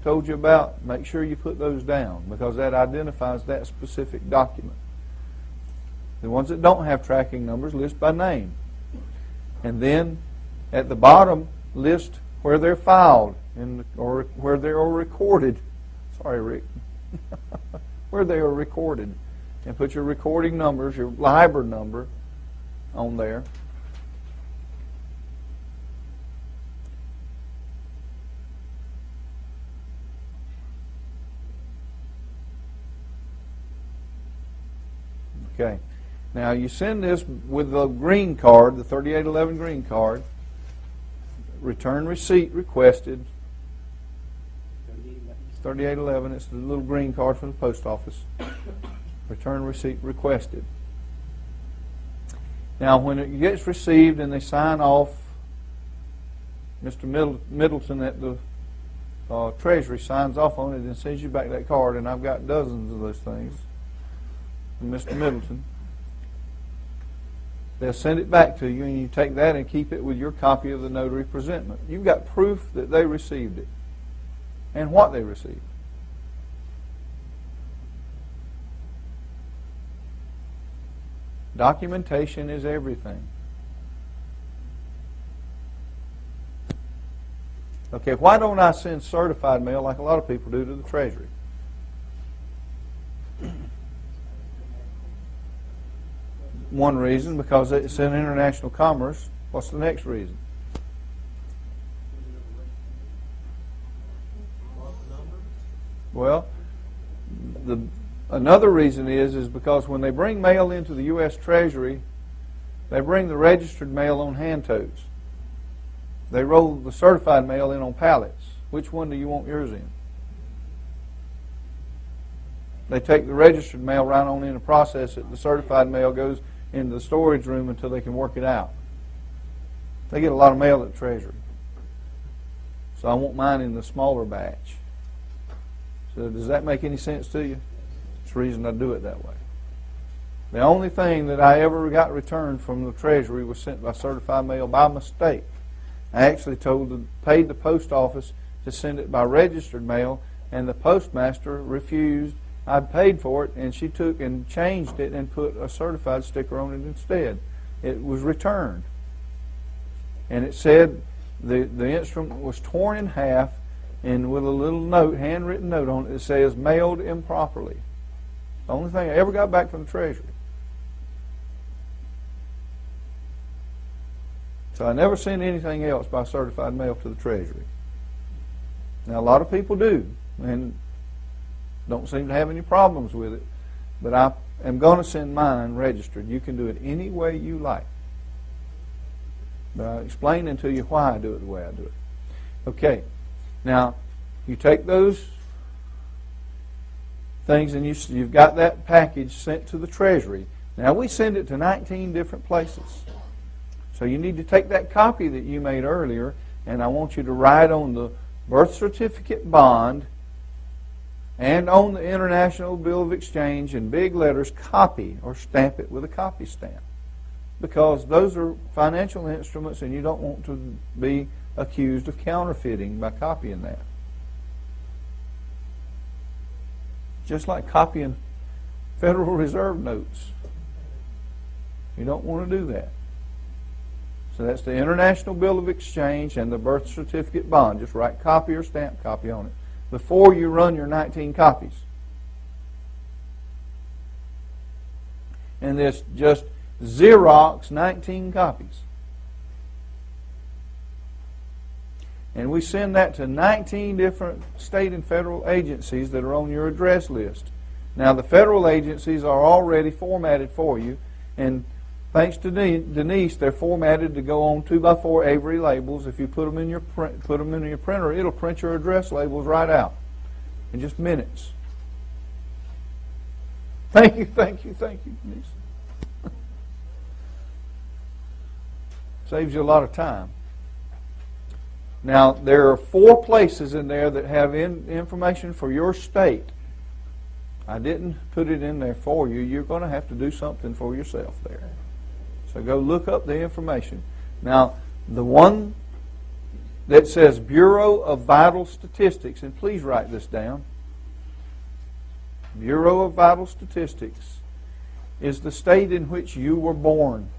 told you about? Make sure you put those down, because that identifies that specific document. The ones that don't have tracking numbers, list by name. And then at the bottom, list where they're filed or where they are recorded. Sorry, Rick. Where they are recorded. And put your recording numbers, your LIBOR number on there. Okay. Now you send this with the green card, the 3811 green card. Return receipt requested. 3811, it's the little green card from the post office. Return receipt requested. Now when it gets received and they sign off, Mr. Middleton at the Treasury signs off on it and sends you back that card, and I've got dozens of those things. from Mr. Middleton. They'll send it back to you, and you take that and keep it with your copy of the notary presentment. You've got proof that they received it and what they received. Documentation is everything. Okay, why don't I send certified mail like a lot of people do to the Treasury? One reason, because it's in international commerce. What's the next reason? Well, another reason is because when they bring mail into the U.S. Treasury, they bring the registered mail on hand totes. They roll the certified mail in on pallets. Which one do you want yours in? They take the registered mail right on in and process it. The certified mail goes into the storage room until they can work it out. They get a lot of mail at the Treasury. So I want mine in the smaller batch. So does that make any sense to you? That's the reason I do it that way. The only thing that I ever got returned from the Treasury was sent by certified mail by mistake. I actually paid the post office to send it by registered mail, and the postmaster refused. I paid for it, and she took and changed it and put a certified sticker on it instead. It was returned. And it said the instrument was torn in half, and with a little note, handwritten note on it, it says mailed improperly. The only thing I ever got back from the Treasury. So I never send anything else by certified mail to the Treasury. Now, a lot of people do, and don't seem to have any problems with it, but I am going to send mine registered. You can do it any way you like. But I'll explain to you why I do it the way I do it. Okay, now you take those things and you've got that package sent to the Treasury. Now we send it to 19 different places. So you need to take that copy that you made earlier, and I want you to write on the birth certificate bond and on the International Bill of Exchange in big letters, copy, or stamp it with a copy stamp. Because those are financial instruments, and you don't want to be accused of counterfeiting by copying that. Just like copying Federal Reserve notes. You don't want to do that. So that's the International Bill of Exchange and the birth certificate bond. Just write copy or stamp copy on it before you run your 19 copies. And this just Xerox 19 copies. And we send that to 19 different state and federal agencies that are on your address list. Now the federal agencies are already formatted for you, and thanks to Denise, they're formatted to go on 2x4 Avery labels. If you put them in your printer, it'll print your address labels right out in just minutes. Thank you, Denise. Saves you a lot of time. Now, there are 4 places in there that have information for your state. I didn't put it in there for you. You're going to have to do something for yourself there. So go look up the information. Now, the one that says Bureau of Vital Statistics, and please write this down. Bureau of Vital Statistics is the state in which you were born,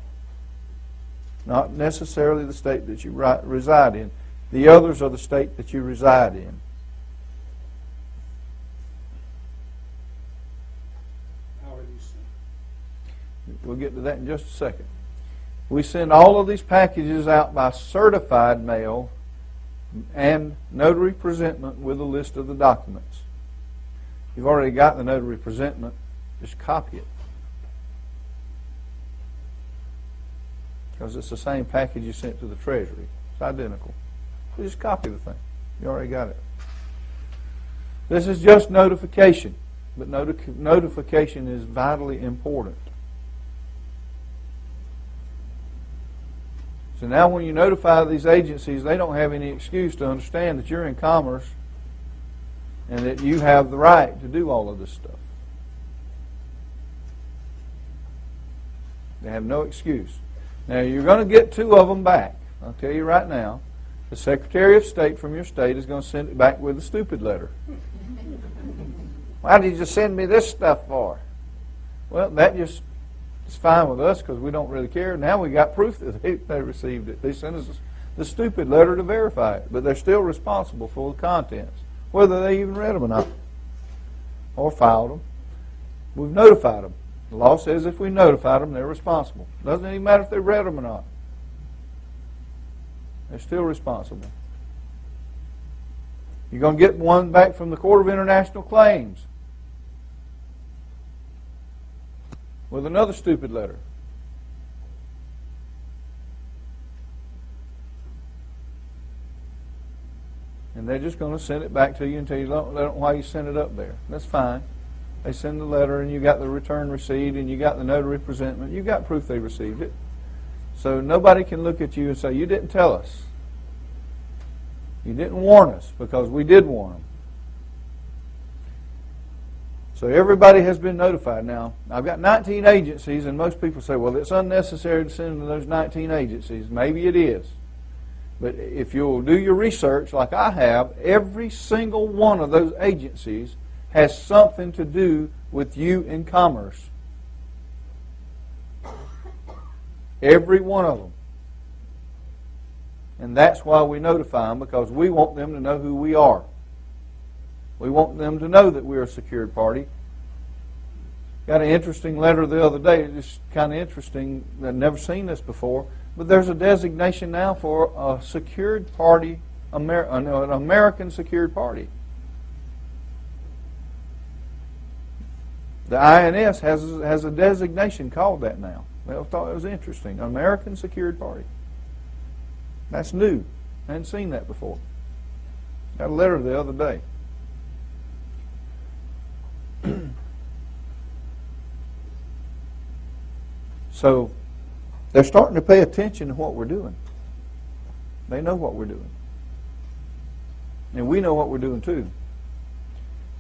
not necessarily the state that you reside in. The others are the state that you reside in. We'll get to that in just a second. We send all of these packages out by certified mail and notary presentment with a list of the documents. You've already got the notary presentment. Just copy it. Because it's the same package you sent to the Treasury. It's identical. So just copy the thing. You already got it. This is just notification, but notification is vitally important. So now when you notify these agencies, they don't have any excuse to understand that you're in commerce and that you have the right to do all of this stuff. They have no excuse. Now, you're going to get 2 of them back. I'll tell you right now. The Secretary of State from your state is going to send it back with a stupid letter. Why did you send me this stuff for? Well, that just is fine with us because we don't really care. Now we got proof that they received it. They sent us the stupid letter to verify it, but they're still responsible for the contents, whether they even read them or not, or filed them. We've notified them. The law says if we notified them, they're responsible. Doesn't even matter if they read them or not. They're still responsible. You're going to get one back from the Court of International Claims with another stupid letter. And they're just going to send it back to you until you don't know why you sent it up there. That's fine. They send the letter and you got the return receipt and you got the notary presentment. You got proof they received it. So nobody can look at you and say, you didn't tell us. You didn't warn us, because we did warn them. So everybody has been notified. Now, I've got 19 agencies, and most people say, well, it's unnecessary to send to those 19 agencies. Maybe it is. But if you'll do your research like I have, every single one of those agencies has something to do with you in commerce. Every one of them. And that's why we notify them, because we want them to know who we are. We want them to know that we're a secured party. Got an interesting letter the other day. It's kind of interesting. I've never seen this before. But there's a designation now for a secured party, an American secured party. The INS has a designation called that now. I thought it was interesting. American Secured Party. That's new. I hadn't seen that before. Got a letter the other day. So they're starting to pay attention to what we're doing. They know what we're doing. And we know what we're doing too.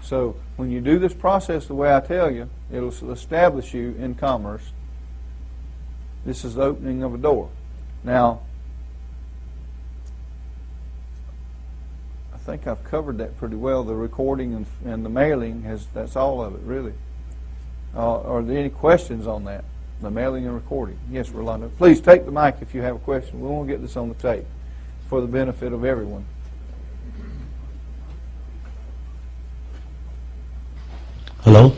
So when you do this process the way I tell you, it'll establish you in commerce. This is the opening of a door. Now, I think I've covered that pretty well. The recording and the mailing, that's all of it, really. Are there any questions on that? The mailing and recording. Yes, Rolando. Please take the mic if you have a question. We want to get this on the tape for the benefit of everyone. Hello?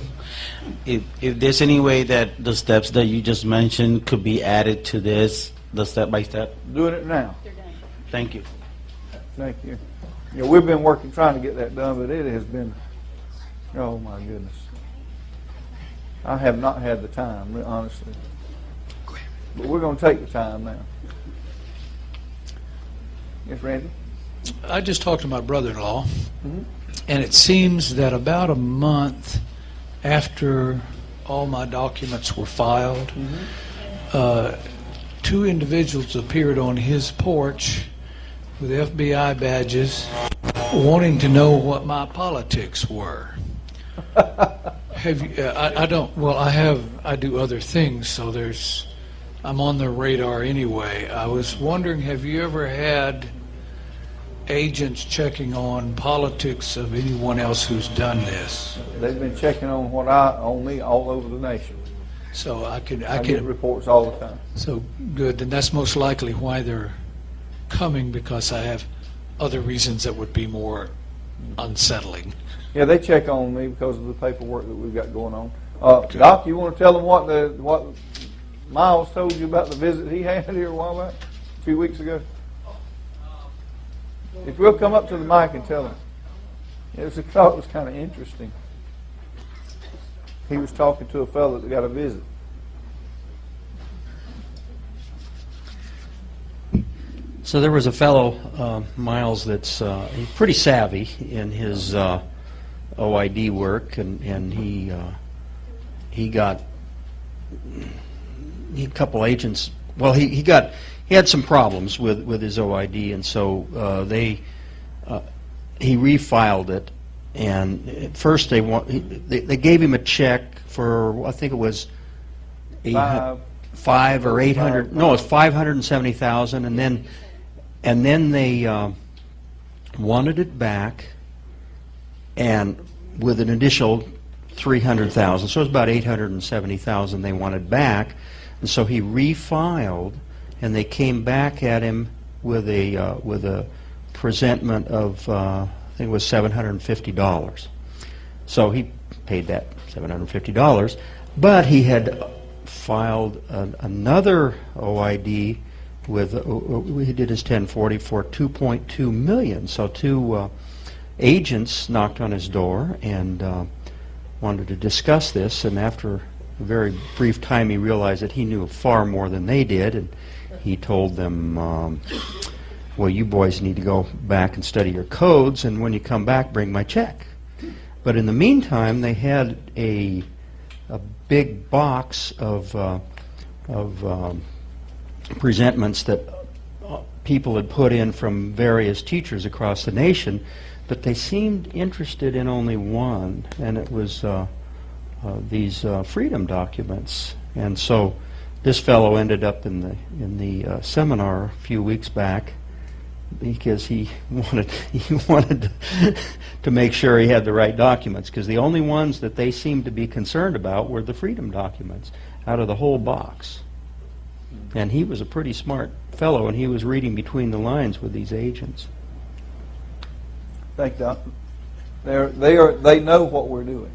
If there's any way that the steps that you just mentioned could be added to this, the step-by-step? Doing it now. Thank you. Thank you. Yeah, we've been working trying to get that done, but it has been, oh my goodness. I have not had the time, honestly. But we're going to take the time now. Yes, Randy? I just talked to my brother-in-law, and it seems that about a month after all my documents were filed, 2 individuals appeared on his porch with FBI badges wanting to know what my politics were. Have you, I don't, well, I do other things, so I'm on their radar anyway. I was wondering, have you ever had agents checking on politics of anyone else who's done this? They've been checking on on me all over the nation. So I get reports all the time. So good, and that's most likely why they're coming, because I have other reasons that would be more unsettling. Yeah, they check on me because of the paperwork that we've got going on. Doc, you want to tell them what Miles told you about the visit he had here a while back, a few weeks ago? If we'll come up to the mic and tell him. I thought it was kind of interesting. He was talking to a fellow that got a visit. So there was a fellow, Miles, that's pretty savvy in his OID work, and he got a couple agents. Well, he had some problems with his OID, and so he refiled it. And at first they gave him a check for, I think it was $5,000 5 or 800. No, it's 570,000, and then they wanted it back, and with an additional 300,000. So it was about 870,000 they wanted back, and so he refiled, and they came back at him with a presentment of I think it was $750. So he paid that $750, but he had filed another OID with he did his 1040 for $2.2 million. So two agents knocked on his door and wanted to discuss this, and after a very brief time he realized that he knew far more than they did, and he told them, well, you boys need to go back and study your codes, and when you come back, bring my check. But in the meantime, they had a big box of presentments that people had put in from various teachers across the nation, but they seemed interested in only one, and it was these freedom documents. And so this fellow ended up in the seminar a few weeks back because he wanted to make sure he had the right documents, because the only ones that they seemed to be concerned about were the freedom documents out of the whole box. And he was a pretty smart fellow, and he was reading between the lines with these agents. Thank you, Doc. They know what we're doing.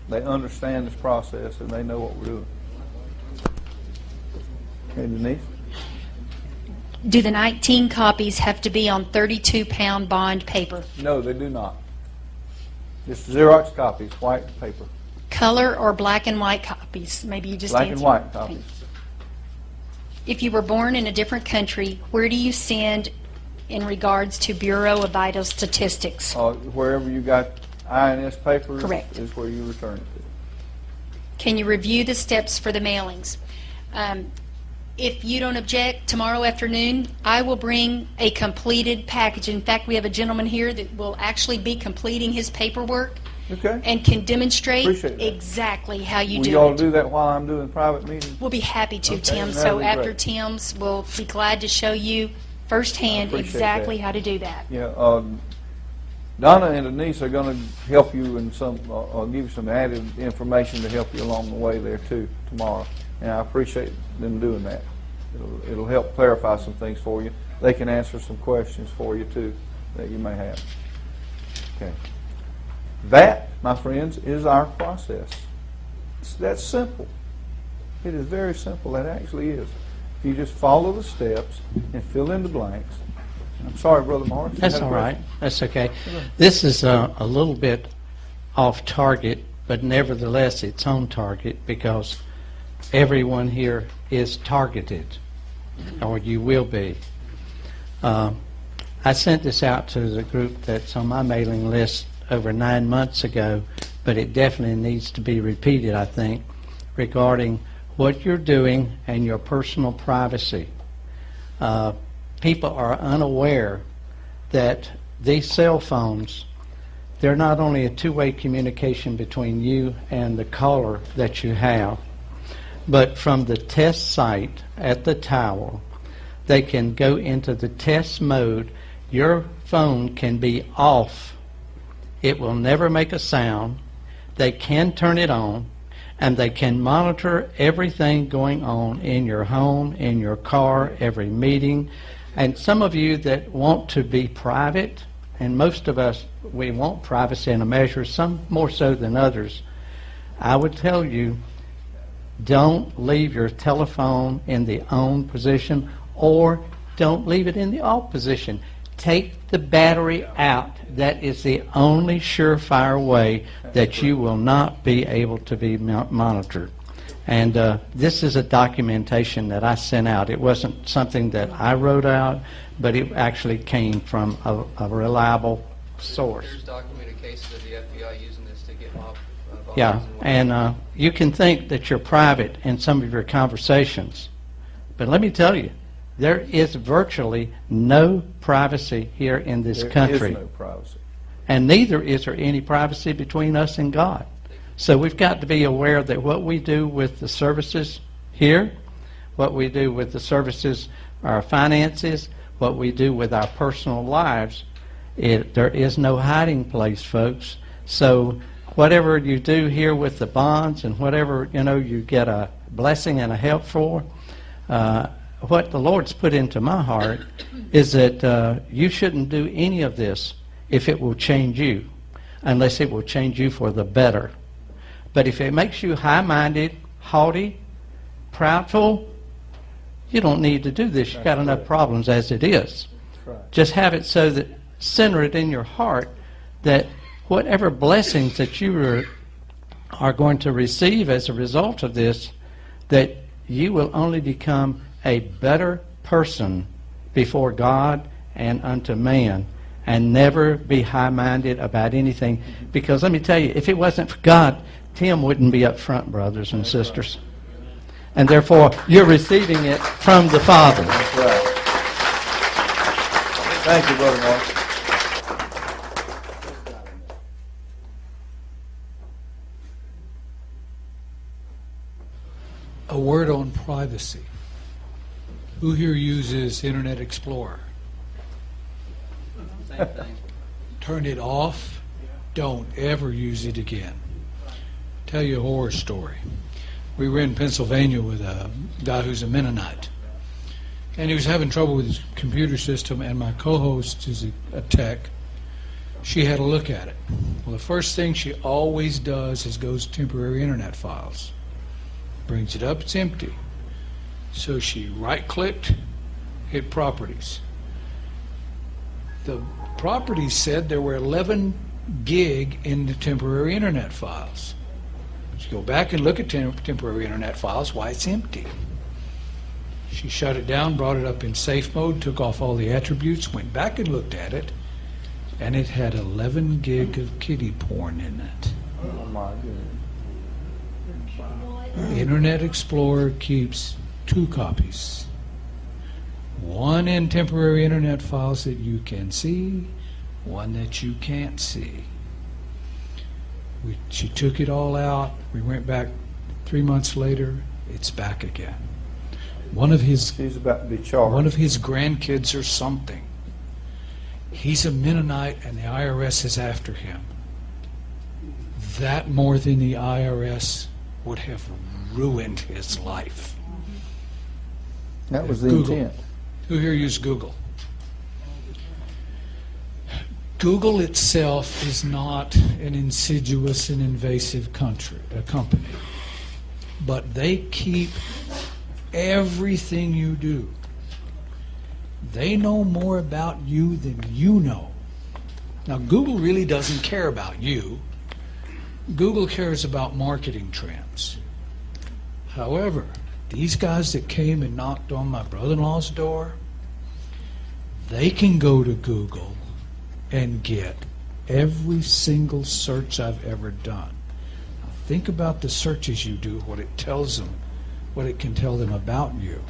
They understand this process, and they know what we're doing. Okay, Denise? Do the 19 copies have to be on 32-pound bond paper? No, they do not. Just Xerox copies, white paper. Color or black and white copies? Maybe you just Black and answered. white copies. If you were born in a different country, where do you send in regards to Bureau of Vital Statistics? Wherever you got INS papers. Correct. Is where you return it to. Can you review the steps for the mailings? If you don't object, tomorrow afternoon, I will bring a completed package. In fact, we have a gentleman here that will actually be completing his paperwork. Okay. And can demonstrate Appreciate that. exactly how you Will do y'all it. do that while I'm doing private meetings? We'll be happy to, Okay, Tim. that'd So be after great. Tim's, we'll be glad to show you firsthand Appreciate exactly that. how to do that. Yeah, Donna and Denise are going to help you in some, or give you some added information to help you along the way there too tomorrow. And I appreciate them doing that. It'll help clarify some things for you. They can answer some questions for you too that you may have. Okay. That, my friends, is our process. That's simple. It is very simple. That actually is. If you just follow the steps and fill in the blanks. I'm sorry, Brother Morris. you That's had a all right. question? That's okay. This is a little bit off target, but nevertheless it's on target because everyone here is targeted, or you will be. I sent this out to the group that's on my mailing list over 9 months ago, but it definitely needs to be repeated, I think, regarding what you're doing and your personal privacy. People are unaware that these cell phones, they're not only a two-way communication between you and the caller that you have, but from the test site at the tower, they can go into the test mode. Your phone can be off. It will never make a sound. They can turn it on, and they can monitor everything going on in your home, in your car, every meeting. And some of you that want to be private, and most of us, we want privacy in a measure, some more so than others, I would tell you, don't leave your telephone in the on position, or don't leave it in the off position. Take the battery out. That is the only surefire way that you will not be able to be monitored. And this is a documentation that I sent out. It wasn't something that I wrote out, but it actually came from a reliable source. There's documented cases of the FBI using this to get off. Yeah, and you can think that you're private in some of your conversations, but let me tell you, there is virtually no privacy here in this country. There is no privacy. And neither is there any privacy between us and God. So we've got to be aware that what we do with the services here, what we do with the services, our finances, what we do with our personal lives. There is no hiding place, folks. So whatever you do here with the bonds and whatever, you get a blessing and a help for, what the Lord's put into my heart is that you shouldn't do any of this if it will change you, unless it will change you for the better. But if it makes you high-minded, haughty, proudful, you don't need to do this. You've got enough problems as it is. Just have it so that, center it in your heart that whatever blessings that you are going to receive as a result of this, that you will only become a better person before God and unto man, and never be high-minded about anything. Because let me tell you, if it wasn't for God, Tim wouldn't be up front, brothers and sisters. And therefore, you're receiving it from the Father. That's right. Thank you, Brother Mark. A word on privacy. Who here uses Internet Explorer? Turn it off. Don't ever use it again. Tell you a horror story. We were in Pennsylvania with a guy who's a Mennonite, and he was having trouble with his computer system, and my co-host is a tech. She had a look at it. Well, the first thing she always does is goes to temporary internet files. Brings it up, it's empty. So she right-clicked, hit Properties. The properties said there were 11 gig in the temporary internet files. She go back and look at temporary internet files, why it's empty. She shut it down, brought it up in safe mode, took off all the attributes, went back and looked at it, and it had 11 gig of kiddie porn in it. Oh my goodness. Internet Explorer keeps 2 copies. One in temporary internet files that you can see, one that you can't see. She took it all out. We went back 3 months later. It's back again. She's about to be charged. One of his grandkids or something. He's a Mennonite, and the IRS is after him. That more than the IRS would have ruined his life. That was the Google. intent. Who here used Google? Google itself is not an insidious and invasive company, but they keep everything you do. They know more about you than you know. Now, Google really doesn't care about you. Google cares about marketing trends. However, these guys that came and knocked on my brother-in-law's door, they can go to Google and get every single search I've ever done. Now, think about the searches you do, what it tells them, what it can tell them about you.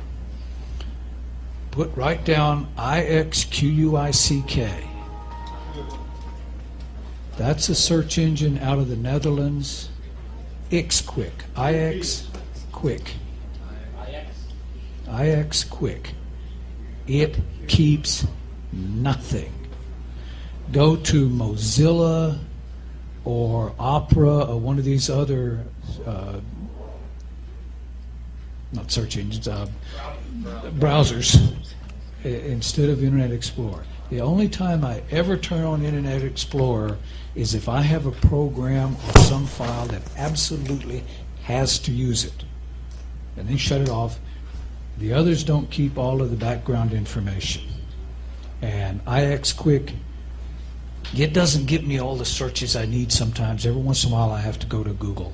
Write down IXQUICK. That's a search engine out of the Netherlands. IXQuick. IXQuick. IXQuick. It keeps nothing. Go to Mozilla or Opera or one of these other, not search engines, browsers, instead of Internet Explorer. The only time I ever turn on Internet Explorer is if I have a program or some file that absolutely has to use it. And then shut it off. The others don't keep all of the background information. And IXQuick, it doesn't give me all the searches I need sometimes. Every once in a while I have to go to Google.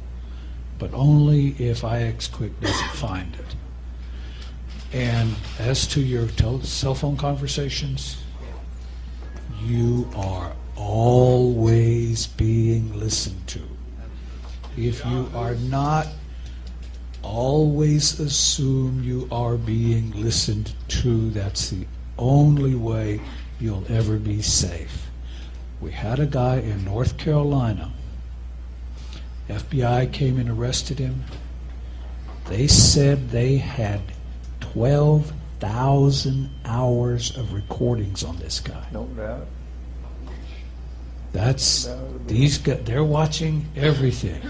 But only if IXQuick doesn't find it. And as to your cell phone conversations, you are always being listened to. If you are not, always assume you are being listened to. That's the only way you'll ever be safe. We had a guy in North Carolina. FBI came and arrested him. They said they had 12,000 hours of recordings on this guy. Don't doubt it. These guys, they're watching everything.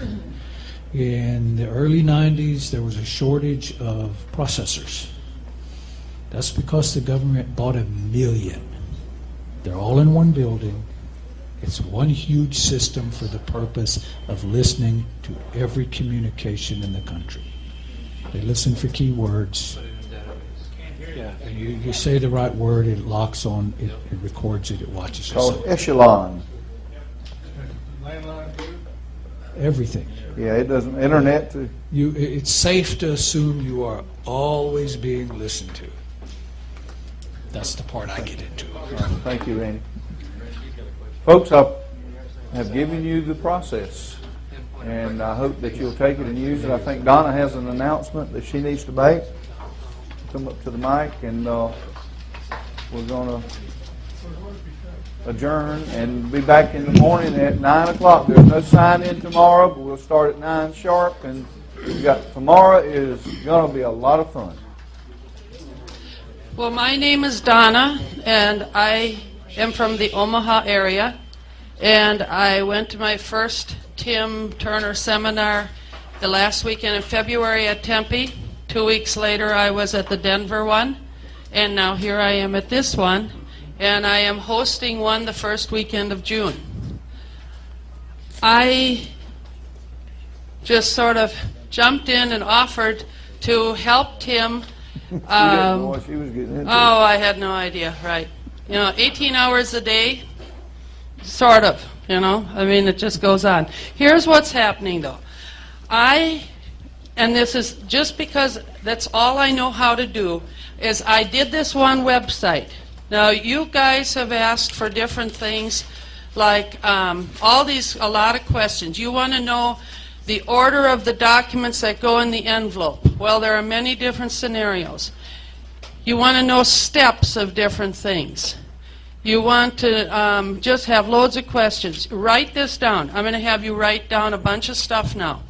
In the early 90s, there was a shortage of processors. That's because the government bought 1 million. They're all in one building. It's one huge system for the purpose of listening to every communication in the country. They listen for keywords. Yeah, and you say the right word, it locks on, it records it, it watches it. Called Echelon. Everything. Yeah, it doesn't, internet too. It's safe to assume you are always being listened to. That's the part I get into. Thank you, Randy. Folks, I have given you the process, and I hope that you'll take it and use it. I think Donna has an announcement that she needs to make. Come up to the mic, and we're going to adjourn and be back in the morning at 9 o'clock. There's no sign-in tomorrow, but we'll start at 9 sharp, and tomorrow is going to be a lot of fun. Well, my name is Donna, and I am from the Omaha area, and I went to my first Tim Turner seminar the last weekend in February at Tempe. 2 weeks later, I was at the Denver one, and now here I am at this one, and I am hosting one the first weekend of June. I just sort of jumped in and offered to help Tim. She didn't know what she was getting into. Oh, I had no idea, right. 18 hours a day, sort of, I mean, it just goes on. Here's what's happening, though. And this is just because that's all I know how to do, is I did this one website. Now, you guys have asked for different things, like a lot of questions. You want to know the order of the documents that go in the envelope. Well, there are many different scenarios. You want to know steps of different things. You want to just have loads of questions. Write this down. I'm going to have you write down a bunch of stuff now,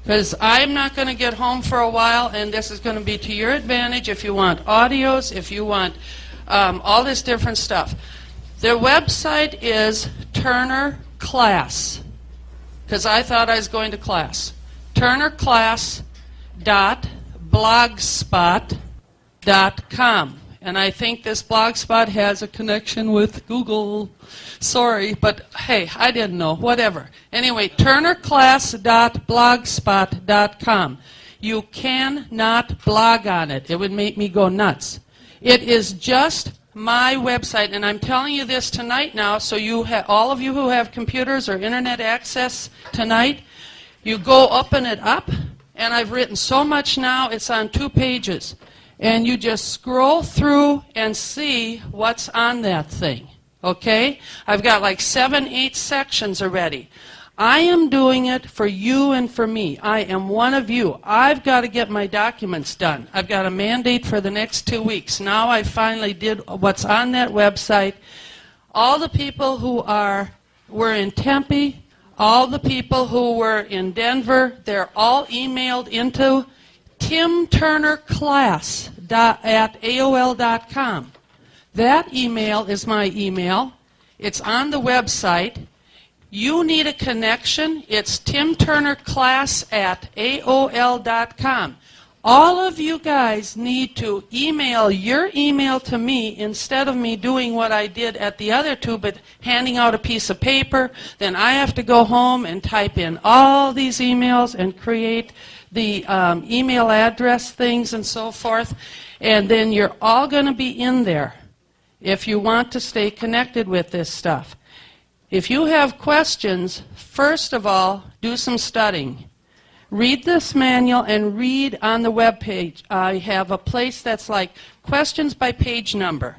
because I'm not going to get home for a while, and this is going to be to your advantage if you want audios, if you want all this different stuff. Their website is Turner Class, because I thought I was going to class. turnerclass.blogspot.com. And I think this Blogspot has a connection with Google. Sorry, but hey, I didn't know. Whatever. Anyway, turnerclass.blogspot.com. You cannot blog on it. It would make me go nuts. It is just my website, and I'm telling you this tonight now, so all of you who have computers or internet access tonight, you go open it up, and I've written so much now, it's on 2 pages. And you just scroll through and see what's on that thing, okay? I've got like 7, 8 sections already. I am doing it for you and for me. I am one of you. I've got to get my documents done. I've got a mandate for the next 2 weeks. Now I finally did what's on that website. All the people who were in Tempe, all the people who were in Denver, they're all emailed into timturnerclass@aol.com. That email is my email. It's on the website. You need a connection. It's timturnerclass@aol.com. All of you guys need to email your email to me instead of me doing what I did at the other 2, but handing out a piece of paper. Then I have to go home and type in all these emails and create the email address things and so forth. And then you're all going to be in there if you want to stay connected with this stuff. If you have questions, first of all, do some studying. Read this manual and read on the web page. I have a place that's like questions by page number.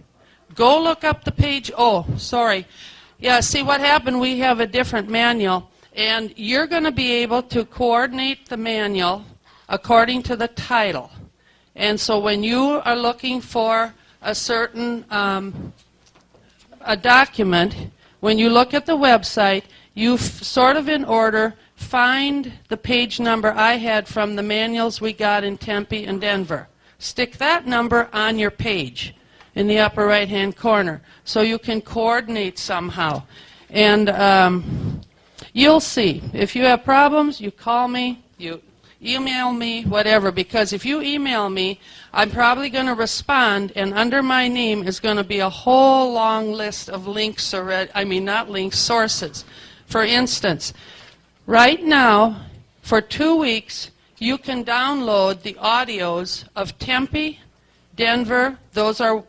Go look up the page. Oh, sorry. Yeah, see what happened? We have a different manual, and you're going to be able to coordinate the manual according to the title. And so when you are looking for a certain a document, when you look at the website, you sort of in order find the page number I had from the manuals we got in Tempe and Denver. stick that number on your page in the upper right-hand corner so you can coordinate somehow. And you'll see. If you have problems, you call me, you email me, whatever, because if you email me, I'm probably going to respond, and under my name is going to be a whole long list of links, not links, sources. For instance, right now, for 2 weeks, you can download the audios of Tempe, Denver,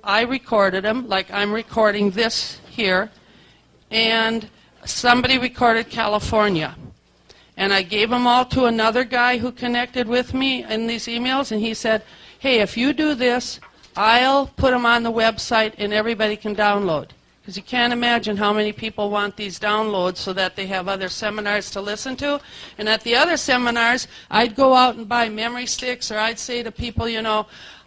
I recorded them, like I'm recording this here, and somebody recorded California. And I gave them all to another guy who connected with me in these emails, and he said, hey, if you do this, I'll put them on the website and everybody can download. Because you can't imagine how many people want these downloads so that they have other seminars to listen to. And at the other seminars, I'd go out and buy memory sticks, or I'd say to people,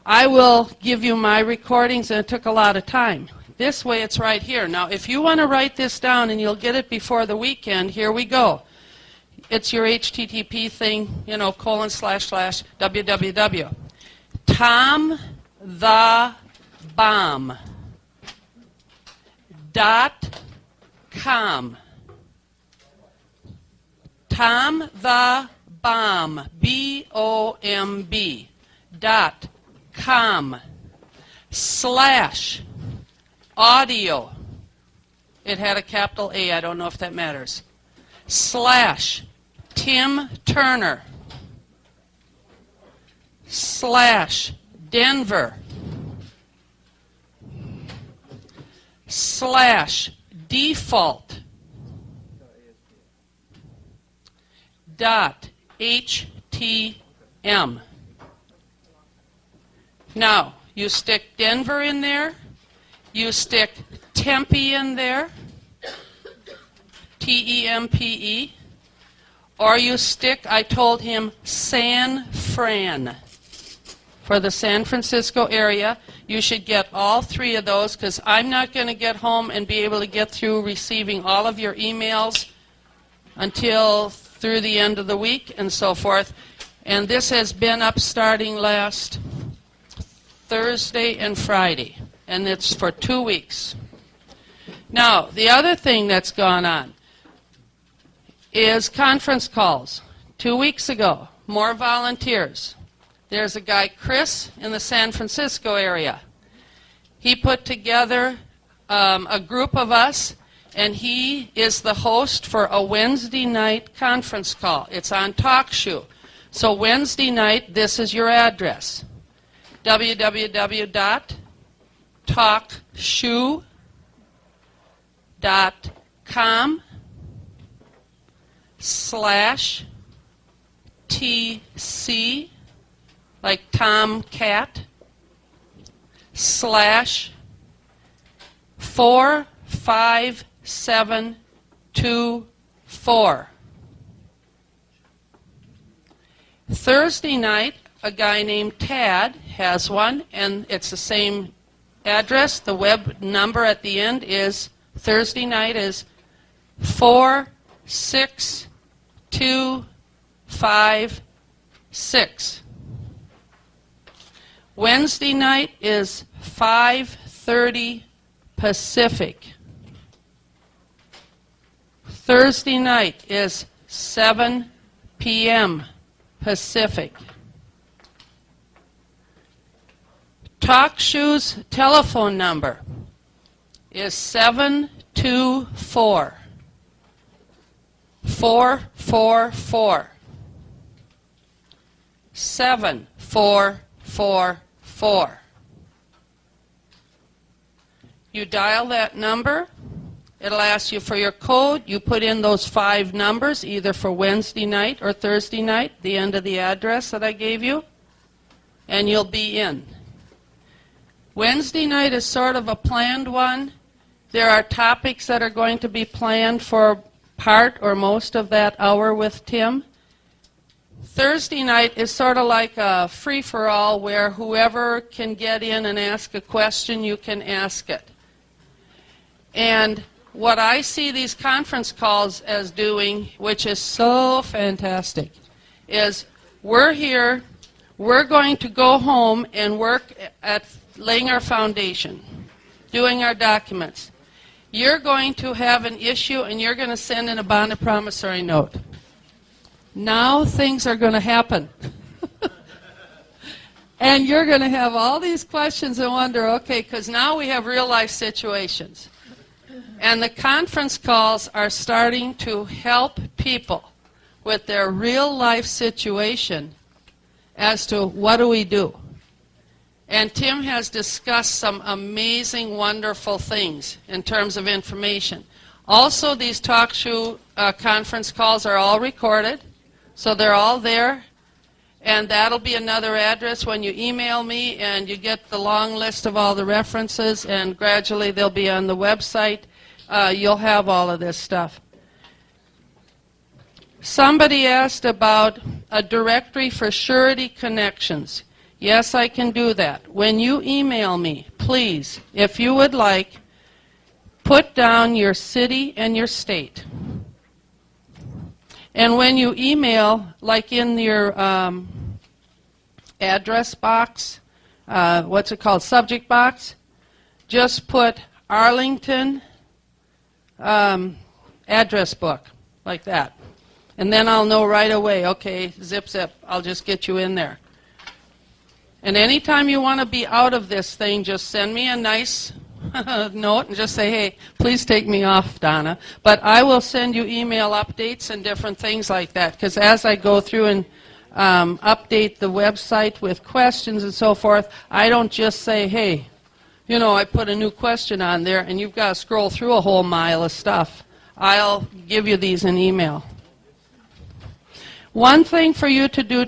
I will give you my recordings, and it took a lot of time. This way, it's right here. Now, if you want to write this down and you'll get it before the weekend, here we go. It's your HTTP thing, :// Tom the Bomb .com. Tom the Bomb BOMB .com / audio. It had a capital A. I don't know if that matters. / Tim Turner / Denver / default .htm. Now, you stick Denver in there, you stick Tempe in there, TEMPE, or you stick, I told him, San Fran. For the San Francisco area, you should get all 3 of those, because I'm not going to get home and be able to get through receiving all of your emails until through the end of the week and so forth. And this has been up starting last Thursday and Friday, and it's for 2 weeks. Now, the other thing that's gone on is conference calls. 2 weeks ago, more volunteers. There's a guy, Chris, in the San Francisco area. He put together a group of us, and he is the host for a Wednesday night conference call. It's on TalkShoe. So Wednesday night, this is your address. www.talkshoe.com /TC, like Tomcat, /45724. Thursday night, a guy named Tad has one, and it's the same address. The web number at the end is, Thursday night is 46256. Wednesday night is 5:30 Pacific. Thursday night is 7 p.m. Pacific. TalkShoe's telephone number is 724 444 7444. You dial that number, it'll ask you for your code. You put in those 5 numbers, either for Wednesday night or Thursday night, the end of the address that I gave you, and you'll be in. Wednesday night is sort of a planned one. There are topics that are going to be planned for part or most of that hour with Tim. Thursday night is sort of like a free-for-all where whoever can get in and ask a question, you can ask it. And what I see these conference calls as doing, which is so fantastic, is we're here, we're going to go home and work at laying our foundation, doing our documents. You're going to have an issue, and you're going to send in a bonded promissory note. Now things are going to happen. And you're going to have all these questions and wonder, okay, because now we have real-life situations. And the conference calls are starting to help people with their real-life situation as to what do we do. And Tim has discussed some amazing, wonderful things in terms of information. Also, these talk show conference calls are all recorded, so they're all there. And that'll be another address when you email me, and you get the long list of all the references, and gradually they'll be on the website. You'll have all of this stuff. Somebody asked about a directory for surety connections. Yes, I can do that. When you email me, please, if you would like, put down your city and your state. And when you email, like in your address box, what's it called, subject box, just put Arlington address book, like that. And then I'll know right away, okay, zip, zip, I'll just get you in there. And anytime you want to be out of this thing, just send me a nice note and just say, hey, please take me off, Donna. But I will send you email updates and different things like that, because as I go through and update the website with questions and so forth, I don't just say, hey, you know, I put a new question on there and you've got to scroll through a whole mile of stuff. I'll give you these in email. One thing for you to do